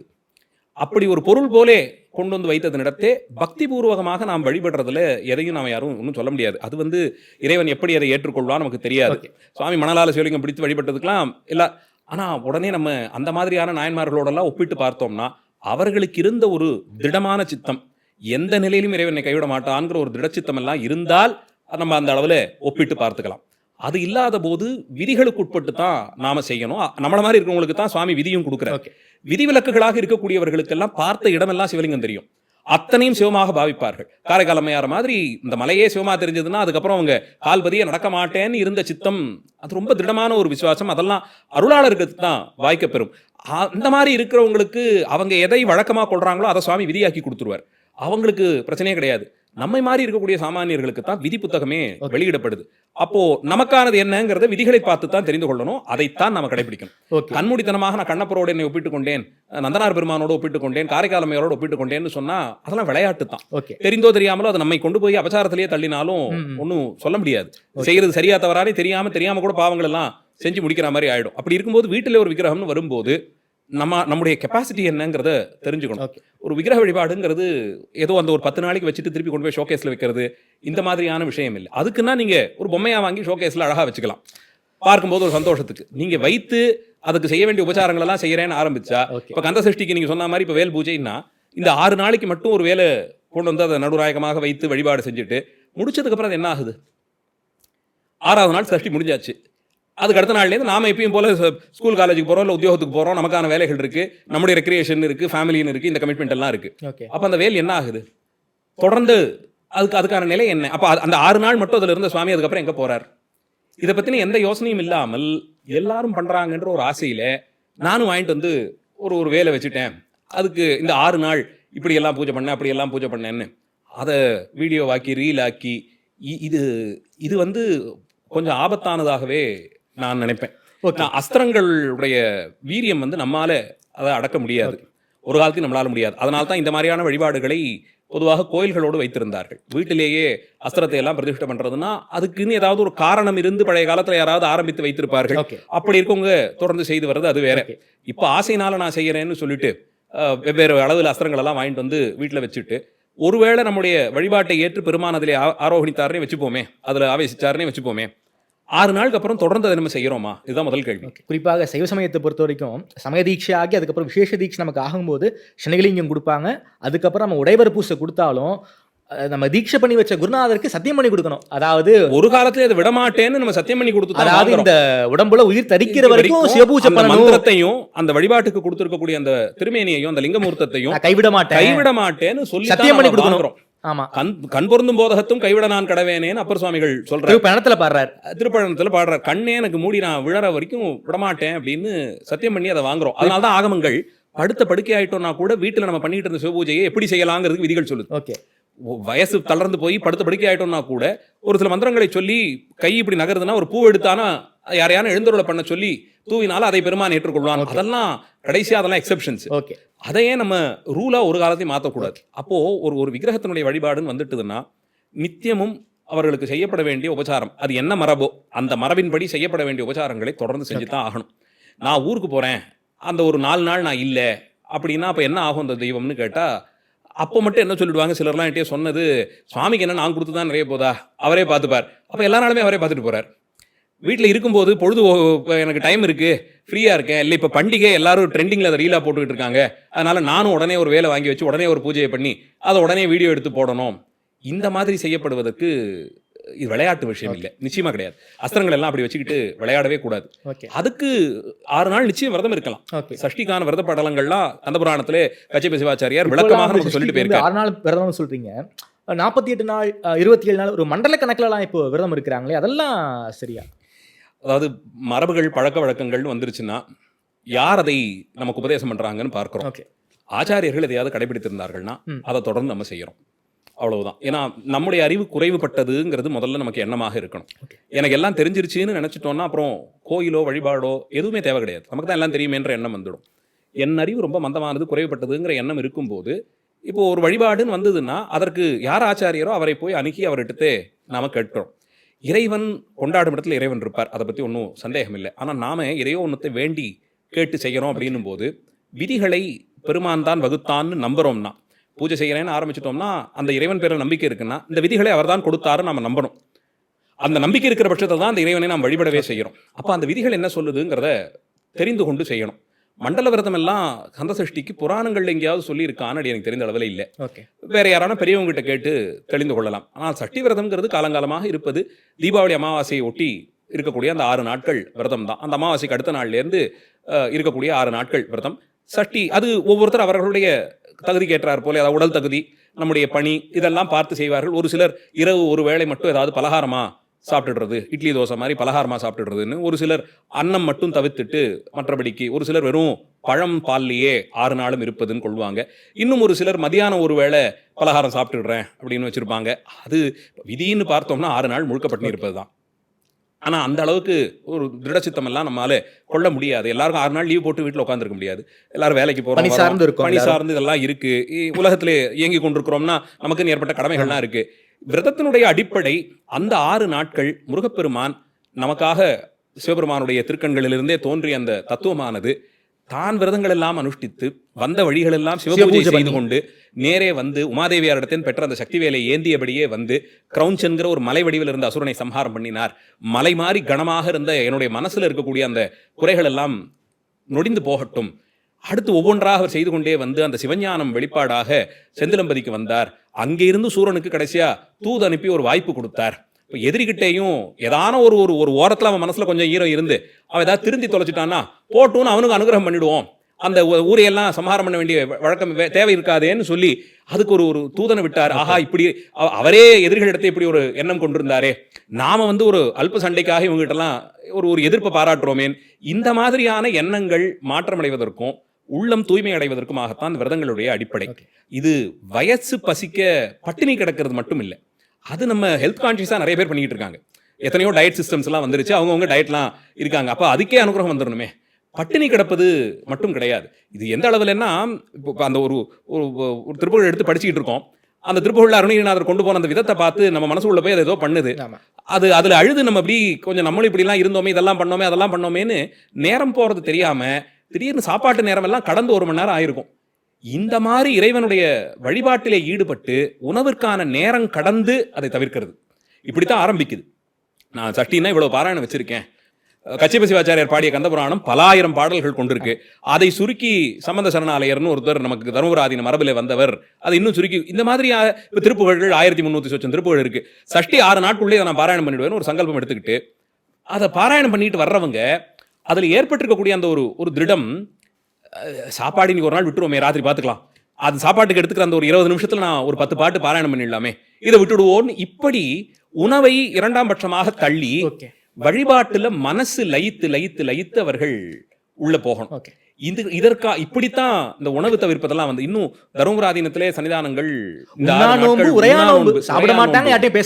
அப்படி ஒரு பொருள் போலே கொண்டு வந்து வைத்ததனிடத்தே பக்தி பூர்வகமாக நாம் வழிபடுறதுல எதையும் நாம் யாரும் ஒன்றும் சொல்ல முடியாது. அது இறைவன் எப்படி அதை ஏற்றுக்கொள்வான்னு நமக்கு தெரியாது. சுவாமி மணலால சிவலிங்கம் பிடித்து வழிபட்டதுக்கெல்லாம் இல்லை. ஆனால் உடனே நம்ம அந்த மாதிரியான நாயன்மார்களோடெல்லாம் ஒப்பிட்டு பார்த்தோம்னா அவர்களுக்கு இருந்த ஒரு திடமான சித்தம், எந்த நிலையிலும் இறைவனை கைவிட மாட்டான்கிற ஒரு திடச்சித்தம் எல்லாம் இருந்தால் நம்ம அந்த அளவில் ஒப்பிட்டு பார்த்துக்கலாம். அது இல்லாத போது விதிகளுக்கு உட்பட்டு தான் நாம செய்யணும். நம்மள மாதிரி இருக்கிறவங்களுக்கு தான் சுவாமி விதியும் கொடுக்குறார். விதிவிலக்குகளாக இருக்கக்கூடியவர்களுக்கெல்லாம் பார்த்த இடமெல்லாம் சிவலிங்கம் தெரியும், அத்தனையும் சிவமாக பாவிப்பார்கள். காரைக்கால் அம்மையார் மாதிரி இந்த மலையே சிவமா தெரிஞ்சதுன்னா அதுக்கப்புறம் அவங்க கால்பதியே நடக்க மாட்டேன்னு இருந்த சித்தம், அது ரொம்ப திடமான ஒரு விசுவாசம். அதெல்லாம் அருளாளர்களுக்கு தான் வாய்க்கப்பெறும். அந்த மாதிரி இருக்கிறவங்களுக்கு அவங்க எதை வழக்கமாக கொள்றாங்களோ அதை சுவாமி விதியாக்கி கொடுத்துருவார். அவங்களுக்கு பிரச்சனையே கிடையாது. நம்மை மாதிரி இருக்கக்கூடிய சாமானியர்களுக்கு தான் விதி புத்தகமே வெளியிடப்படுது. அப்போ நமக்கானது என்னங்கிறத விதிகளை பார்த்து தான் தெரிந்து கொள்ளணும், அதைத்தான் நம்ம கடைபிடிக்கணும். கண்மூடித்தனமாக நான் கண்ணப்பரோடு என்னை ஒப்பிட்டுக் கொண்டேன், நந்தனார் பெருமானோடு ஒப்பிட்டுக் கொண்டேன், காரைக்கால் அம்மையாரோடு ஒப்பிட்டுக் கொண்டேன்னு சொன்னா அதெல்லாம் விளையாட்டு தான். தெரிந்தோ தெரியாமலோ அதை நம்மை கொண்டு போய் அபச்சாரத்திலேயே தள்ளினாலும் ஒன்றும் சொல்ல முடியாது. செய்யறது சரியா தவறானே தெரியாம கூட பாவங்கள் எல்லாம் செஞ்சு முடிக்கிற மாதிரி ஆயிடும். அப்படி இருக்கும்போது வீட்டில் ஒரு விக்கிரகம்னு வரும்போது நம்முடைய கெப்பாசிட்டி என்னங்கிறத தெரிஞ்சுக்கணும். ஒரு விக்கிரக வழிபாடுங்கிறது ஏதோ அந்த ஒரு 10 நாளைக்கு வச்சுட்டு திருப்பி கொண்டு போய் ஷோகேஸ்ல வைக்கிறது இந்த மாதிரியான விஷயம் இல்லை. அதுக்குன்னா நீங்க ஒரு பொம்மையா வாங்கி ஷோகேஸ்ல அழகா வச்சுக்கலாம், பார்க்கும்போது ஒரு சந்தோஷத்துக்கு. நீங்க வைத்து அதுக்கு செய்ய வேண்டிய உபச்சாரங்கள் எல்லாம் செய்யறேன்னு ஆரம்பிச்சா, இப்ப கந்த சஷ்டிக்கு நீங்க சொன்ன மாதிரி இப்ப வேல் பூஜைன்னா இந்த 6 நாளைக்கு மட்டும் ஒரு வேலை கொண்டு வந்து அதை நடுநாயகமாக வைத்து வழிபாடு செஞ்சுட்டு முடிச்சதுக்கு அப்புறம் அது என்ன ஆகுது? 6வது நாள் சஷ்டி முடிஞ்சாச்சு. அதுக்கு அடுத்த நாள்லேருந்து நாம எப்பயும் போல ஸ்கூல் காலேஜுக்கு போகிறோம், இல்லை உத்தியோகத்துக்கு போகிறோம், நமக்கான வேலைகள் இருக்குது, நம்முடைய ரெக்ரியேஷன் இருக்குது, ஃபேமிலின்னு இருக்குது, இந்த கமிட்மெண்ட் எல்லாம் இருக்குது. அப்போ அந்த வேல் என்ன ஆகுது? தொடர்ந்து அதுக்கான நிலை என்ன? அப்போ அந்த 6 நாள் மட்டும் அதில் இருந்த சுவாமி அதுக்கப்புறம் எங்கே போகிறார்? இதை பற்றின எந்த யோசனையும் இல்லாமல் எல்லாரும் பண்ணுறாங்கன்ற ஒரு ஆசையில் நானும் வாங்கிட்டு வந்து ஒரு வேலை வச்சுட்டேன், அதுக்கு இந்த 6 நாள் இப்படி எல்லாம் பூஜை பண்ணேன், அப்படி எல்லாம் பூஜை பண்ணேன்னு அதை வீடியோவாக்கி ரீல் ஆக்கி இது கொஞ்சம் ஆபத்தானதாகவே நான் நினைப்பேன். அஸ்திரங்களுடைய வீரியம் நம்மால அதை அடக்க முடியாது, ஒரு காலத்தையும் நம்மளால முடியாது. அதனால தான் இந்த மாதிரியான வழிபாடுகளை பொதுவாக கோயில்களோடு வைத்திருந்தார்கள். வீட்டிலேயே அஸ்திரத்தை எல்லாம் பிரதிஷ்டை பண்றதுன்னா அதுக்குன்னு ஏதாவது ஒரு காரணம் இருந்து பழைய காலத்துல யாராவது ஆரம்பித்து வைத்திருப்பார்கள். அப்படி இருக்கவங்க தொடர்ந்து செய்து வர்றது அது வேற. இப்போ ஆசைனால நான் செய்யறேன்னு சொல்லிட்டு வெவ்வேறு அளவில் அஸ்திரங்கள் எல்லாம் வாங்கிட்டு வந்து வீட்டில் வச்சுட்டு ஒருவேளை நம்முடைய வழிபாட்டை ஏற்று பெருமான் அதிலே ஆரோகணித்தாருன்னே வச்சுப்போமே, அதில் ஆவேசிச்சாருன்னே வச்சுப்போமே, 6 நாளுக்கு அப்புறம் தொடர்ந்து அதை நம்ம செய்கிறோமா? இதுதான் முதல் கேள்வி. குறிப்பாக சைவ சமயத்தை பொறுத்த வரைக்கும் சமய தீட்சை ஆகி அதுக்கப்புறம் விசேஷ தீட்சை நமக்கு ஆகும்போது சனிலிங்கம் கொடுப்பாங்க. அதுக்கப்புறம் நம்ம உடைவர் பூசை கொடுத்தாலும் நம்ம தீட்சை பண்ணி வச்ச குருநாதருக்கு சத்தியம் பண்ணி கொடுக்கணும். அதாவது ஒரு காலத்துல அதை விடமாட்டேன்னு நம்ம சத்தியம் பண்ணி கொடுத்து அதாவது இந்த உடம்புல உயிர் தரிக்கிற வரைக்கும் சிவபூஜை அந்த பண்ணணும். மந்திரத்தையும் அந்த வழிபாட்டுக்கு கொடுத்திருக்கக்கூடிய அந்த திருமேனியையும் அந்த லிங்கமூர்த்தத்தையும் நான் கைவிட மாட்டேன்னு சொல்லி சத்தியம் பண்ணி கொடுக்கணும். ஆமா, கண் பொருந்தும் போதகத்தும் கைவிட நான் கடவேனேன்னு அப்பர் சுவாமிகள் சொல்றாரு. திருப்பயணத்துல பாடுறாரு. திருப்பயணத்துல பாடுறாரு, கண்ணே எனக்கு மூடி நான் விழற வரைக்கும் விடமாட்டேன் அப்படின்னு சத்தியம் பண்ணி அதை வாங்குறோம். அதனாலதான் ஆகமங்கள் படுத்த படுக்கை ஆயிட்டோம்னா கூட வீட்டுல நம்ம பண்ணிட்டு இருந்த சிவபூஜையை எப்படி செய்யலாங்கிறதுக்கு விதிகள் சொல்லுது. ஓகே, வயசு தளர்ந்து போய் படுத்த படுக்கை ஆயிட்டோம்னா கூட ஒரு சில மந்திரங்களை சொல்லி கை இப்படி நகருதுன்னா ஒரு பூ எடுத்தானா யாரையான எழுந்தருளை பண்ண சொல்லி தூவினால அதை பெருமான் ஏற்றுக்கொள்வான். அதெல்லாம் கடைசியா அதெல்லாம் எக்ஸெப்ஷன்ஸ். ஓகே, அதையே நம்ம ரூலா ஒரு காலத்தையும் மாற்றக்கூடாது. அப்போ ஒரு விக்கிரகத்தினுடைய வழிபாடுன்னு வந்துட்டுதுன்னா நித்தியமும் அவர்களுக்கு செய்யப்பட வேண்டிய உபச்சாரம், அது என்ன மரபோ அந்த மரபின்படி செய்யப்பட வேண்டிய உபச்சாரங்களை தொடர்ந்து செஞ்சு தான் ஆகணும். நான் ஊருக்கு போறேன், அந்த ஒரு 4 நாள் நான் இல்லை அப்படின்னா அப்போ என்ன ஆகும் அந்த தெய்வம்னு கேட்டா அப்போ மட்டும் என்ன சொல்லிடுவாங்க, சிலர்லாம் என்கிட்ட சொன்னது, சுவாமிக்கு என்ன நான் கொடுத்து தான் நிறைய போதா, அவரே பார்த்துப்பார். அப்போ எல்லா நாளுமே அவரே பார்த்துட்டு போறார். வீட்டில் இருக்கும்போது பொழுது எனக்கு டைம் இருக்கு, ஃப்ரீயா இருக்கேன், இல்லை இப்போ பண்டிகை எல்லாரும் ட்ரெண்டிங்ல அதை ரீலா போட்டுக்கிட்டு இருக்காங்க, அதனால நானும் உடனே ஒரு வேலை வாங்கி வச்சு உடனே ஒரு பூஜையை பண்ணி அதை உடனே வீடியோ எடுத்து போடணும். இந்த மாதிரி செய்யப்படுவதற்கு இது விளையாட்டு விஷயம் இல்லை, நிச்சயமா கிடையாது. அஸ்திரங்கள் எல்லாம் அப்படி வச்சுக்கிட்டு விளையாடவே கூடாது. அதுக்கு 6 நாள் நிச்சயம் விரதம் இருக்கலாம். சஷ்டிக்கான விரத படலங்கள்லாம் கந்த புராணத்திலே கச்சப சிவாச்சாரியார் விளக்கமாக நமக்கு சொல்லிட்டு போயிருக்காரு. 6 நாள் விரதம் சொல்றீங்க, 48 நாள் 27 நாள் ஒரு மண்டல கணக்குலலாம் இப்போ விரதம் இருக்கிறாங்களே, அதெல்லாம் சரியா? அதாவது மரபுகள் பழக்க வழக்கங்கள் வந்துருச்சுன்னா யார் அதை நமக்கு உபதேசம் பண்றாங்கன்னு பார்க்கிறோம். ஆச்சாரியர்கள் எதையாவது கடைபிடித்திருந்தார்கள்னா அதை தொடர்ந்து நம்ம செய்யறோம், அவ்வளவுதான். ஏன்னா நம்முடைய அறிவு குறைவுபட்டதுங்கிறது முதல்ல நமக்கு எண்ணமாக இருக்கணும். எனக்கு எல்லாம் தெரிஞ்சிருச்சுன்னு நினைச்சிட்டோம்னா அப்புறம் கோயிலோ வழிபாடோ எதுவுமே தேவை கிடையாது, நமக்கு தான் எல்லாம் தெரியுமேன்ற எண்ணம் வந்துடும். என் அறிவு ரொம்ப மந்தமானது குறைவுபட்டதுங்கிற எண்ணம் இருக்கும்போது இப்போ ஒரு வழிபாடுன்னு வந்ததுன்னா அதற்கு யார் ஆச்சாரியரோ அவரை போய் அணுகி அவர்கிட்டே நாம கேட்கிறோம். இறைவன் கொண்டாடும் இடத்துல இறைவன் இருப்பார், அதை பற்றி ஒன்றும் சந்தேகம் இல்லை. ஆனால் நாம இறையோ ஒன்றத்தை வேண்டி கேட்டு செய்கிறோம் அப்படின்னும் போது விதிகளை பெருமான் தான் வகுத்தான்னு நம்புறோம்னா, பூஜை செய்கிறேன்னு ஆரம்பிச்சிட்டோம்னா அந்த இறைவன் பேரில் நம்பிக்கை இருக்குன்னா இந்த விதிகளை அவர் தான் கொடுத்தாரு நம்ம நம்பணும். அந்த நம்பிக்கை இருக்கிற பட்சத்தில் தான் அந்த இறைவனை நாம் வழிபடவே செய்கிறோம். அப்போ அந்த விதிகள் என்ன சொல்லுதுங்கிறத தெரிந்து கொண்டு செய்யணும். மண்டல விரதம் எல்லாம் கந்த சஷ்டிக்கு புராணங்கள்ல எங்கேயாவது சொல்லியிருக்கான்னு எனக்கு தெரிந்த அளவில் இல்லை. வேற யாரான பெரியவங்ககிட்ட கேட்டு தெளிந்து கொள்ளலாம். ஆனால் சஷ்டி விரதம்ங்கிறது காலங்காலமாக இருப்பது தீபாவளி அமாவாசையை ஒட்டி இருக்கக்கூடிய அந்த 6 நாட்கள் விரதம் தான். அந்த அமாவாசைக்கு அடுத்த நாள்லேருந்து இருக்கக்கூடிய 6 நாட்கள் விரதம் சஷ்டி. அது ஒவ்வொருத்தர் அவர்களுடைய தகுதிக்கு ஏற்றார் போல, அதாவது உடல் தகுதி, நம்முடைய பணி, இதெல்லாம் பார்த்து செய்வார்கள். ஒரு சிலர் இரவு ஒரு வேளை மட்டும் ஏதாவது பலகாரமா சாப்பிட்டுடுறது, இட்லி தோசை மாதிரி பலகாரமாக சாப்பிட்டுடுறதுன்னு, ஒரு சிலர் அன்னம் மட்டும் தவிர்த்துட்டு மற்றபடிக்கு, ஒரு சிலர் வெறும் பழம் பால்லையே 6 நாளும் இருப்பதுன்னு கொள்வாங்க. இன்னும் ஒரு சிலர் மதியானம் ஒரு வேளை பலகாரம் சாப்பிட்டுடுறேன் அப்படின்னு வச்சுருப்பாங்க. அது விதின்னு பார்த்தோம்னா 6 நாள் முழுக்க பட்டினி இருப்பது தான். ஆனால் அந்த அளவுக்கு ஒரு திருடச்சித்தம் எல்லாம் நம்மளால கொள்ள முடியாது. எல்லாருக்கும் 6 நாள் லீவ் போட்டு வீட்டில் உட்காந்துருக்க முடியாது. எல்லாரும் வேலைக்கு போகிறோம், பணி சார்ந்து இதெல்லாம் இருக்கு, உலகத்திலே இயங்கி கொண்டிருக்கிறோம்னா நமக்குன்னு ஏற்பட்ட கடமைகள்லாம் இருக்கு. விரதத்தினுடைய அடிப்படை அந்த 6 நாட்கள் முருகப்பெருமான் நமக்காக சிவபெருமானுடைய திருக்கண்களிலிருந்தே தோன்றிய அந்த தத்துவமானது தான் விரதங்கள் எல்லாம் அனுஷ்டித்து வந்த வழிகள் எல்லாம் சிவபூஜை செய்து கொண்டு நேரே வந்து உமாதேவியாரிடத்தின் பெற்ற அந்த சக்தி வேலை ஏந்தியபடியே வந்து கிரௌஞ்ச் என்கிற ஒரு மலை வடிவில் இருந்த அசுரனை சம்ஹாரம் பண்ணினார். மலை மாறி கனமாக இருந்த என்னுடைய மனசுல இருக்கக்கூடிய அந்த குறைகள் எல்லாம் நொடிந்து போகட்டும், அடுத்து ஒவ்வொன்றாக அவர் செய்து கொண்டே வந்து அந்த சிவஞானம் வெளிப்பாடாக செந்திலம்பதிக்கு வந்தார். அங்கிருந்து சூரனுக்கு கடைசியா தூது அனுப்பி ஒரு வாய்ப்பு கொடுத்தார். இப்போ எதிரிகிட்டேயும் ஏதான ஒரு ஒரு ஓரத்தில் அவன் மனசுல கொஞ்சம் ஈரம் இருந்து அவன் ஏதாவது திருந்தி தொலைச்சிட்டான்னா போட்டுன்னு அவனுக்கு அனுகிரகம் பண்ணிடுவோம், அந்த ஊரையெல்லாம் சம்ஹாரம் பண்ண வேண்டிய வழக்கம் தேவை இருக்காதேன்னு சொல்லி அதுக்கு ஒரு தூதனை விட்டார். ஆஹா, இப்படி அவரே எதிரிகளிடத்தை இப்படி ஒரு எண்ணம் கொண்டிருந்தாரே, நாம வந்து ஒரு அல்ப சண்டைக்காக இவங்ககிட்டலாம் ஒரு எதிர்ப்பை பாராட்டுறோமேன். இந்த மாதிரியான எண்ணங்கள் மாற்றமடைவதற்கும் உள்ளம் தூய்மை அடைவதற்குமாகத்தான் விரதங்களுடைய அடிப்படை. இது வயசு பசிக்க பட்டினி கிடக்கிறது மட்டும் இல்லை, அது நம்ம ஹெல்த் கான்ஷியஸாக நிறைய பேர் பண்ணிக்கிட்டு இருக்காங்க. எத்தனையோ டயட் சிஸ்டம்ஸ் எல்லாம் வந்துருச்சு, அவங்கவுங்க டயட்லாம் இருக்காங்க. அப்போ அதுக்கே அனுகிரகம் வந்துடணுமே, பட்டினி கிடப்பது மட்டும் கிடையாது. இது எந்த அளவுலன்னா, இப்போ அந்த ஒரு திருப்புகழ் எடுத்து படிச்சுக்கிட்டு இருக்கோம், அந்த திருப்புகழில் அருணகிரிநாதர் கொண்டு போன அந்த விதத்தை பார்த்து நம்ம மனசுக்குள்ள போய் அதை ஏதோ பண்ணுது. அது அதில் அழுது நம்ம இப்படி கொஞ்சம் நம்மளும் இப்படிலாம் இருந்தோமே, இதெல்லாம் பண்ணோமே, அதெல்லாம் பண்ணோமேன்னு நேரம் போகிறது தெரியாம திடீர்னு சாப்பாட்டு நேரம் எல்லாம் கடந்து 1 மணி நேரம் ஆயிருக்கும். இந்த மாதிரி இறைவனுடைய வழிபாட்டிலே ஈடுபட்டு உணவிற்கான நேரம் கடந்து அதை தவிர்க்கிறது இப்படித்தான் ஆரம்பிக்குது. நான் சஷ்டின்னா இவ்வளவு பாராயணம் வச்சிருக்கேன், கச்சிப சிவாச்சாரியார் பாடிய கந்தபுராணம் பல ஆயிரம் பாடல்கள் கொண்டிருக்கு. அதை சுருக்கி சம்பந்த சரணாலயர்னு ஒருத்தர் நமக்கு தர்மபுராதீன மரபில் வந்தவர் அதை இன்னும் சுருக்கி இந்த மாதிரி திருப்புகழ்கள் 1300 சொச்சம் திருப்புகழ் இருக்கு. சஷ்டி 6 நாட்குள்ளே நான் பாராயணம் பண்ணிடுவேன் ஒரு சங்கல்பம் எடுத்துக்கிட்டு அதை பாராயணம் பண்ணிட்டு வர்றவங்க அதில் ஏற்பட்டிருக்கக்கூடிய அந்த ஒரு திருடம், சாப்பாடு இன்னைக்கு ஒரு நாள் விட்டுருவோமே, ராத்திரி பார்த்துக்கலாம், அது சாப்பாட்டுக்கு எடுத்துக்கிற அந்த ஒரு 20 நிமிஷத்துல நான் ஒரு 10 பாட்டு பாராயணம் பண்ணிடலாமே, இதை விட்டுடுவோன்னு இப்படி உணவை 2ஆம் பட்சமாக தள்ளி வழிபாட்டுல மனசு லயித்து அவர்கள் உள்ள போகணும். இப்படித்தான் இந்த உணவு தவிர்ப்பதெல்லாம் வந்து இன்னும் தர்மபுராதீனத்திலே சன்னிதானங்கள் சாப்பிட மாட்டாங்க, யார்ட்டையும்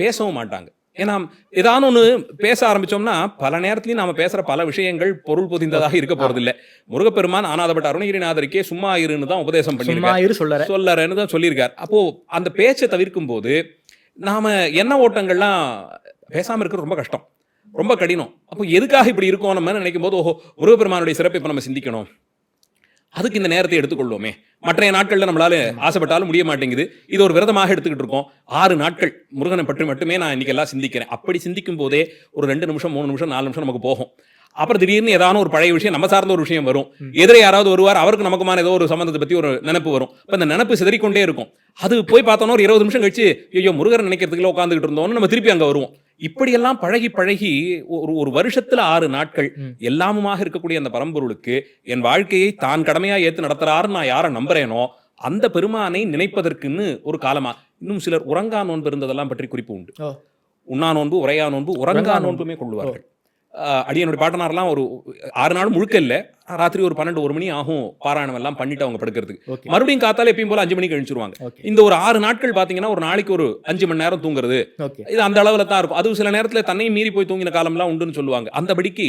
பேசவும் மாட்டாங்க. ஏன்னா ஏதாவது ஒண்ணு பேச ஆரம்பிச்சோம்னா பல நேரத்திலையும் நாம பேசுற பல விஷயங்கள் பொருள் பொதிந்ததாக இருக்க போறது இல்ல. முருகப்பெருமான் ஆனாதப்பட்ட அருணகிரிநாதருக்கே சும்மா இருன்னு தான் உபதேசம் பண்ணிருக்காரு, சொல்லறன்னு தான் சொல்லியிருக்காரு. அப்போ அந்த பேச்சை தவிர்க்கும் போது நாம எண்ண ஓட்டங்கள்லாம் பேசாம இருக்கிறது ரொம்ப கஷ்டம், ரொம்ப கடினம். அப்போ எதுக்காக இப்படி இருக்கோம் நம்ம நினைக்கும் போது, ஓஹோ முருகப்பெருமானுடைய சிறப்பை இப்ப நம்ம சிந்திக்கணும், அதுக்கு இந்த நேரத்தை எடுத்துக்கொள்வோமே. மற்ற நாட்கள்ல நம்மளால ஆசைப்பட்டாலும் முடிய மாட்டேங்குது, இது ஒரு விரதமாக எடுத்துக்கிட்டு இருக்கோம். 6 நாட்கள் முருகனை பற்றி மட்டுமே நான் இன்னைக்கு எல்லாம் சிந்திக்கிறேன். அப்படி சிந்திக்கும் போதே ஒரு 2 நிமிஷம் 3 நிமிஷம் 4 நிமிஷம் நமக்கு போகும். அப்புறம் திடீர்னு ஏதாவது ஒரு பழைய விஷயம், நம்ம சார்ந்த ஒரு விஷயம் வரும், எதிரே யாராவது வருவார், அவருக்கு நமக்குமான ஏதோ ஒரு சம்பந்தத்தை பத்தி ஒரு நினைப்பு வரும். இப்போ அந்த நினைப்பு சிதறிக்கொண்டே இருக்கும். அது போய் பார்த்தோன்னா ஒரு 20 நிமிஷம் கழிச்சு ஐயோ முருகர் நினைக்கிறதுக்குள்ள உட்காந்துக்கிட்டு இருந்தோம்னு நம்ம திருப்பி அங்கே வருவோம். இப்படியெல்லாம் பழகி ஒரு வருஷத்துல 6 நாட்கள் எல்லாமுமாக இருக்கக்கூடிய அந்த பரம்பொருளுக்கு என் வாழ்க்கையை தான் கடமையா ஏத்து நடத்துறாருன்னு நான் யாரை நம்புறேனோ அந்த பெருமானை நினைப்பதற்குன்னு ஒரு காலமா. இன்னும் சிலர் உறங்கா நோன்பு இருந்ததெல்லாம் பற்றி குறிப்பு உண்டு. உண்ணா நோன்பு, உரையா நோன்பு, உறங்கா நோன்புமே கொள்வார்கள். அடியனுடைய பாட்டனாரெல்லாம் ஒரு 6 நாள் முழுக்க இல்லை, ராத்திரி ஒரு 12-1 மணி ஆகும் பாராயணம் எல்லாம் பண்ணிட்டு அவங்க படுக்கிறதுக்கு. மறுபடியும் காத்தால எப்பயும் போல 5 மணிக்கு கழிச்சிருவாங்க. இந்த ஒரு 6 நாட்கள் பாத்தீங்கன்னா ஒரு நாளைக்கு ஒரு 5 மணி நேரம் தூங்குறது, இது அந்த அளவுல தான் இருக்கும். அது சில நேரத்துல தன்னையும் மீறி போய் தூங்கின காலம்லாம் உண்டுன்னு சொல்லுவாங்க. அந்தபடிக்கு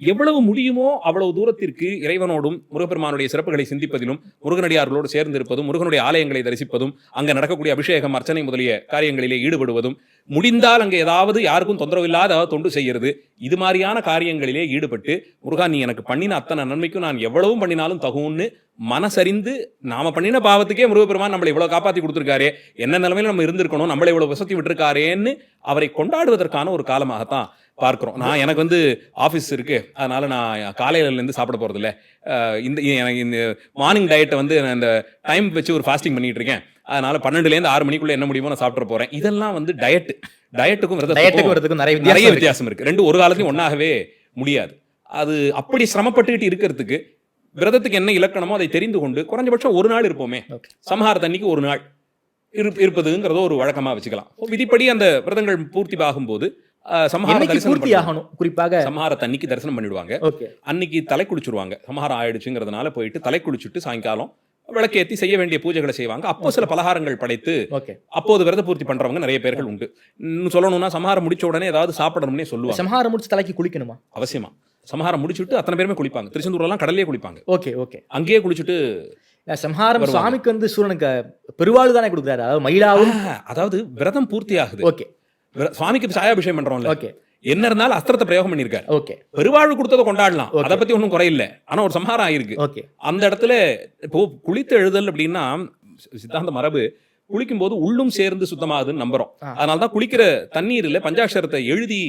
எவ்வளவு முடியுமோ அவ்வளவு தூரத்திற்கு இறைவனோடும் முருகப்பெருமானுடைய சிறப்புகளை சிந்திப்பதிலும் முருகனடியார்களோடு சேர்ந்து இருப்பதும் முருகனுடைய ஆலயங்களை தரிசிப்பதும் அங்க நடக்கக்கூடிய அபிஷேகம் அர்ச்சனை முதலிய காரியங்களிலே ஈடுபடுவதும், முடிந்தால் அங்கே ஏதாவது யாருக்கும் தொந்தரவு இல்லாத தொண்டு செய்யறது, இது மாதிரியான காரியங்களிலே ஈடுபட்டு முருகா நீ எனக்கு பண்ணின அத்தனை நன்மைக்கும் நான் எவ்வளவும் பண்ணினாலும் தகுன்னு மனசறிந்து நாம பண்ணின பாவத்துக்கே முருகப்பெருமான் நம்மளை இவ்வளவு காப்பாற்றி கொடுத்துருக்காரே, என்ன நிலைமையில நம்ம இருந்திருக்கணும், நம்மளை இவ்வளவு வசதி விட்டுருக்காரேன்னு அவரை கொண்டாடுவதற்கான ஒரு காலமாகத்தான் பார்க்கிறோம். நான் எனக்கு வந்து ஆஃபீஸ் இருக்கு, அதனால நான் காலையிலேருந்து சாப்பிட போறது இல்லை. எனக்கு இந்த மார்னிங் டயட்டை வந்து நான் இந்த டைம் வச்சு ஒரு ஃபாஸ்டிங் பண்ணிட்டு இருக்கேன், அதனால 12லேருந்து 6 மணிக்குள்ள என்ன முடியுமோ நான் சாப்பிட போறேன். இதெல்லாம் வந்து டயட்டுக்கும் நிறைய வித்தியாசம் இருக்கு. ரெண்டு ஒரு காலத்தையும் ஒன்னாகவே முடியாது. அது அப்படி சிரமப்பட்டுக்கிட்டு இருக்கிறதுக்கு விரதத்துக்கு என்ன இலக்கணமோ அதை தெரிந்து கொண்டு குறைஞ்சபட்சம் ஒரு நாள் இருப்போமே, சம்ஹாரத்தன்னைக்கு ஒரு நாள் இருப்பதுங்கிறத ஒரு வழக்கமா வச்சுக்கலாம். விதிப்படி அந்த விரதங்கள் பூர்த்தி ஆகும்போது குறிப்பாக சம்ஹாரத்தன்னைக்கு தரிசனம் பண்ணிடுவாங்க. அன்னைக்கு தலை குளிச்சுருவாங்க. சம்ஹாரம் ஆயிடுச்சுங்கிறதுனால போயிட்டு தலை குளிச்சுட்டு சாயங்காலம் விளக்கேற்றி செய்ய வேண்டிய பூஜைகளை செய்வாங்க. அப்போ சில பலகாரங்கள் படைத்து அப்போது விரத பூர்த்தி பண்றவங்க நிறைய பேர்கள் உண்டு. இன்னும் சொல்லணும்னா சம்ஹாரம் முடிச்ச உடனே ஏதாவது சாப்பிடணும்னே சொல்லுவாங்க. சம்ஹாரம் முடிச்சு தலைக்கு குளிக்கணுமா? அவசியமா. சம்ஹாரம் முடிச்சுட்டு அத்தனை பேருமே குளிப்பாங்க. திருச்செந்தூர்லாம் கடல்லே குளிப்பாங்க. ஓகே அங்கேயே குளிச்சுட்டு சம்ஹாரம் சுவாமிக்கு வந்து சூரனுக்கு பெருவாள் தானே கொடுக்குறாரு. அதாவது மயிலாவும், அதாவது விரதம் பூர்த்தி ஆகுது. சுவாமிக்கு சாயாபிஷேகம் பண்றோம்ல, என்ன இருந்தாலும் அஸ்திரத்தை பிரயோகம் பண்ணிருக்காரு. பெருவாழ்வு கொடுத்ததை கொண்டாடலாம், அதை பத்தி ஒன்றும் குறையில்லை. ஆனா ஒரு சம்ஹாரம் ஆயிருக்கு. அந்த இடத்துல இப்போ குளித்து எழுதல் அப்படின்னா சித்தாந்த மரபு குளிக்கும் போது உள்ளும் சேர்ந்து சுத்தமாகுதுன்னு நம்புறோம். அதனாலதான் குளிக்கிற தண்ணீர்ல பஞ்சாட்சரத்தை எழுதி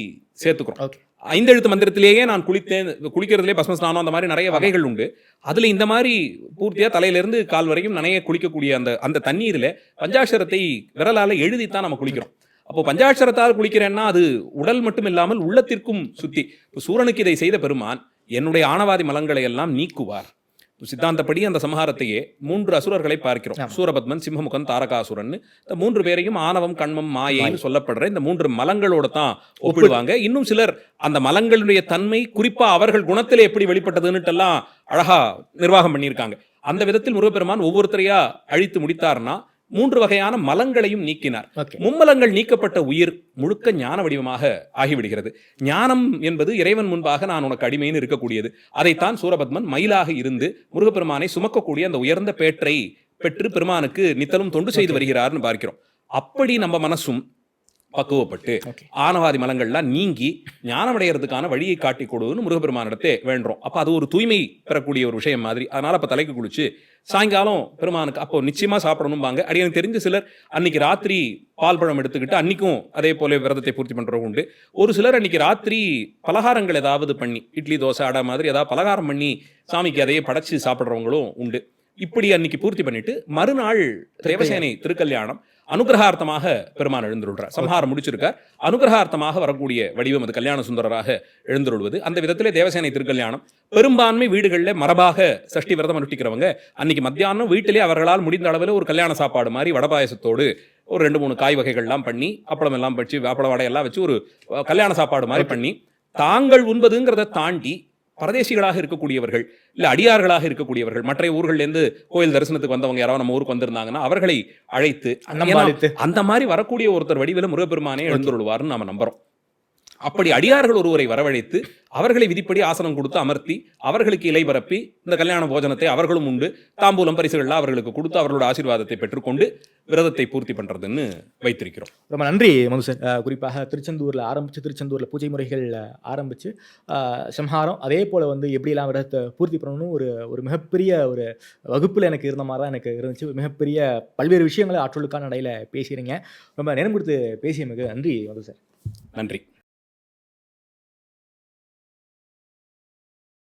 சேர்த்துக்கிறோம். 5 எழுத்து மந்திரத்திலேயே நான் குளிக்கிறதுலே பஸ்ம ஸ்நானம் அந்த மாதிரி நிறைய வகைகள் உண்டு. அதுல இந்த மாதிரி பூர்த்தியா தலையிலிருந்து கால் வரைக்கும் நனைய குளிக்கக்கூடிய அந்த தண்ணீர்ல பஞ்சாட்சரத்தை விரலால எழுதித்தான் நம்ம குளிக்கிறோம். அப்போ பஞ்சாட்சரத்தால் குளிக்கிறேன்னா அது உடல் மட்டும் இல்லாமல் உள்ளத்திற்கும் சுத்தி. சூரனுக்கு இதை செய்த பெருமான் என்னுடைய ஆணவாதி மலங்களை எல்லாம் நீக்குவார். சித்தாந்தப்படி அந்த சம்ஹாரத்தையே 3 அசுரர்களை பார்க்கிறோம். சூரபத்மன், சிம்மமுகன், தாரகாசுரன். இந்த 3 பேரையும் ஆணவம், கண்மம், மாயைன்னு சொல்லப்படுற இந்த 3 மலங்களோட தான் ஒப்பிடுவாங்க. இன்னும் சிலர் அந்த மலங்களுடைய தன்மை குறிப்பா அவர்கள் குணத்திலே எப்படி வெளிப்பட்டதுன்னுட்டு எல்லாம் அழகா நிர்வாகம் பண்ணியிருக்காங்க. அந்த விதத்தில் முருகப்பெருமான் ஒவ்வொருத்தரையா அழித்து முடித்தார்னா 3 வகையான மலங்களையும் நீக்கினார். மும்மலங்கள் நீக்கப்பட்ட உயிர் முழுக்க ஞான வடிவமாக ஆகிவிடுகிறது. ஞானம் என்பது இறைவன் முன்பாக நான் உனக்கு அடிமைன்னு இருக்கக்கூடியது. அதைத்தான் சூரபத்மன் மயிலாக இருந்து முருகப்பெருமானை சுமக்கக்கூடிய அந்த உயர்ந்த பேற்றை பெற்று பெருமானுக்கு நித்தலும் தொண்டு செய்து வருகிறார்னு பார்க்கிறோம். அப்படி நம்ம மனசும் பக்குவப்பட்டு ஓகே. ஆணவாதி மலங்கள்லாம் நீங்கி ஞானமடைகிறதுக்கான வழியை காட்டி கொடுன்னு முருகப்பெருமானிடத்தே வேண்டுறோம். அப்போ அது ஒரு தூய்மை பெறக்கூடிய ஒரு விஷயம் மாதிரி. அதனால அப்போ தலைக்கு குளிச்சு சாயங்காலம் பெருமானுக்கு அப்போ நிச்சயமா சாப்பிடணும்பாங்க. அடி எனக்கு தெரிஞ்ச சிலர் அன்னைக்கு ராத்திரி பால் பழம் எடுத்துக்கிட்டு அன்னைக்கும் அதே போல விரதத்தை பூர்த்தி பண்றவங்க உண்டு. ஒரு சிலர் அன்னைக்கு ராத்திரி பலகாரங்கள் ஏதாவது பண்ணி இட்லி தோசை அடை மாதிரி ஏதாவது பலகாரம் பண்ணி சாமிக்கு அதையே படைச்சு சாப்பிட்றவங்களும் உண்டு. இப்படி அன்னைக்கு பூர்த்தி பண்ணிட்டு மறுநாள் தேவசேனை திருக்கல்யாணம் அனுகிரகார்த்தமாக பெருமான் எழுந்துள்ளார். சம்ஹாரம் முடிச்சிருக்கார். அனுகிரகார்த்தமாக வரக்கூடிய வடிவம் அது கல்யாண சுந்தரராக எழுந்துள்வது. அந்த விதத்திலே தேவசேனை திருக்கல்யாணம் பெரும்பான்மை வீடுகளில் மரபாக சஷ்டி விரதம் அனுஷ்டிக்கிறவங்க அன்னைக்கு மத்தியானம் வீட்டிலே அவர்களால் முடிந்த அளவில் ஒரு கல்யாண சாப்பாடு மாதிரி வடபாயசத்தோடு ஒரு 2-3 காய் வகைகள்லாம் பண்ணி அப்பளம் எல்லாம் வச்சு அப்பளம் வடையெல்லாம் வச்சு ஒரு கல்யாண சாப்பாடு மாதிரி பண்ணி தாங்கள் உண்பதுங்கிறத தாண்டி பரதேசிகளாக இருக்கக்கூடியவர்கள் இல்ல அடியார்களாக இருக்கக்கூடியவர்கள் மற்ற ஊர்கள்லேருந்து கோயில் தரிசனத்துக்கு வந்தவங்க யாராவது நம்ம ஊருக்கு வந்திருந்தாங்கன்னா அவர்களை அழைத்து அந்த மாதிரி வரக்கூடிய ஒருத்தர் வடிவில் முருகப்பெருமானே எழுந்துள்ளுவார்னு நாம நம்புறோம். அப்படி அடியார்கள் ஒருவரை வரவழைத்து அவர்களை விதிப்படி ஆசனம் கொடுத்து அமர்த்தி அவர்களுக்கு இலை பரப்பி இந்த கல்யாண போஜனத்தை அவர்களும் உண்டு தாம்பூலம் பரிசுகள்லாம் அவர்களுக்கு கொடுத்து அவர்களோட ஆசீர்வாதத்தை பெற்றுக்கொண்டு விரதத்தை பூர்த்தி பண்றதுன்னு வைத்திருக்கிறோம். ரொம்ப நன்றி மது சார். குறிப்பாக திருச்செந்தூரில் பூஜை முறைகள் ஆரம்பித்து சம்ஹாரம் அதே போல் வந்து எப்படியெல்லாம் விரதத்தை பூர்த்தி பண்ணணும் ஒரு மிகப்பெரிய ஒரு வகுப்பில் எனக்கு இருந்த மாதிரி தான் எனக்கு இருந்துச்சு. மிகப்பெரிய பல்வேறு விஷயங்களை ஆற்றலுக்கான நடையில் பேசுகிறீங்க. ரொம்ப நேரம் கொடுத்து பேசிய மிக நன்றி மது சார். நன்றி.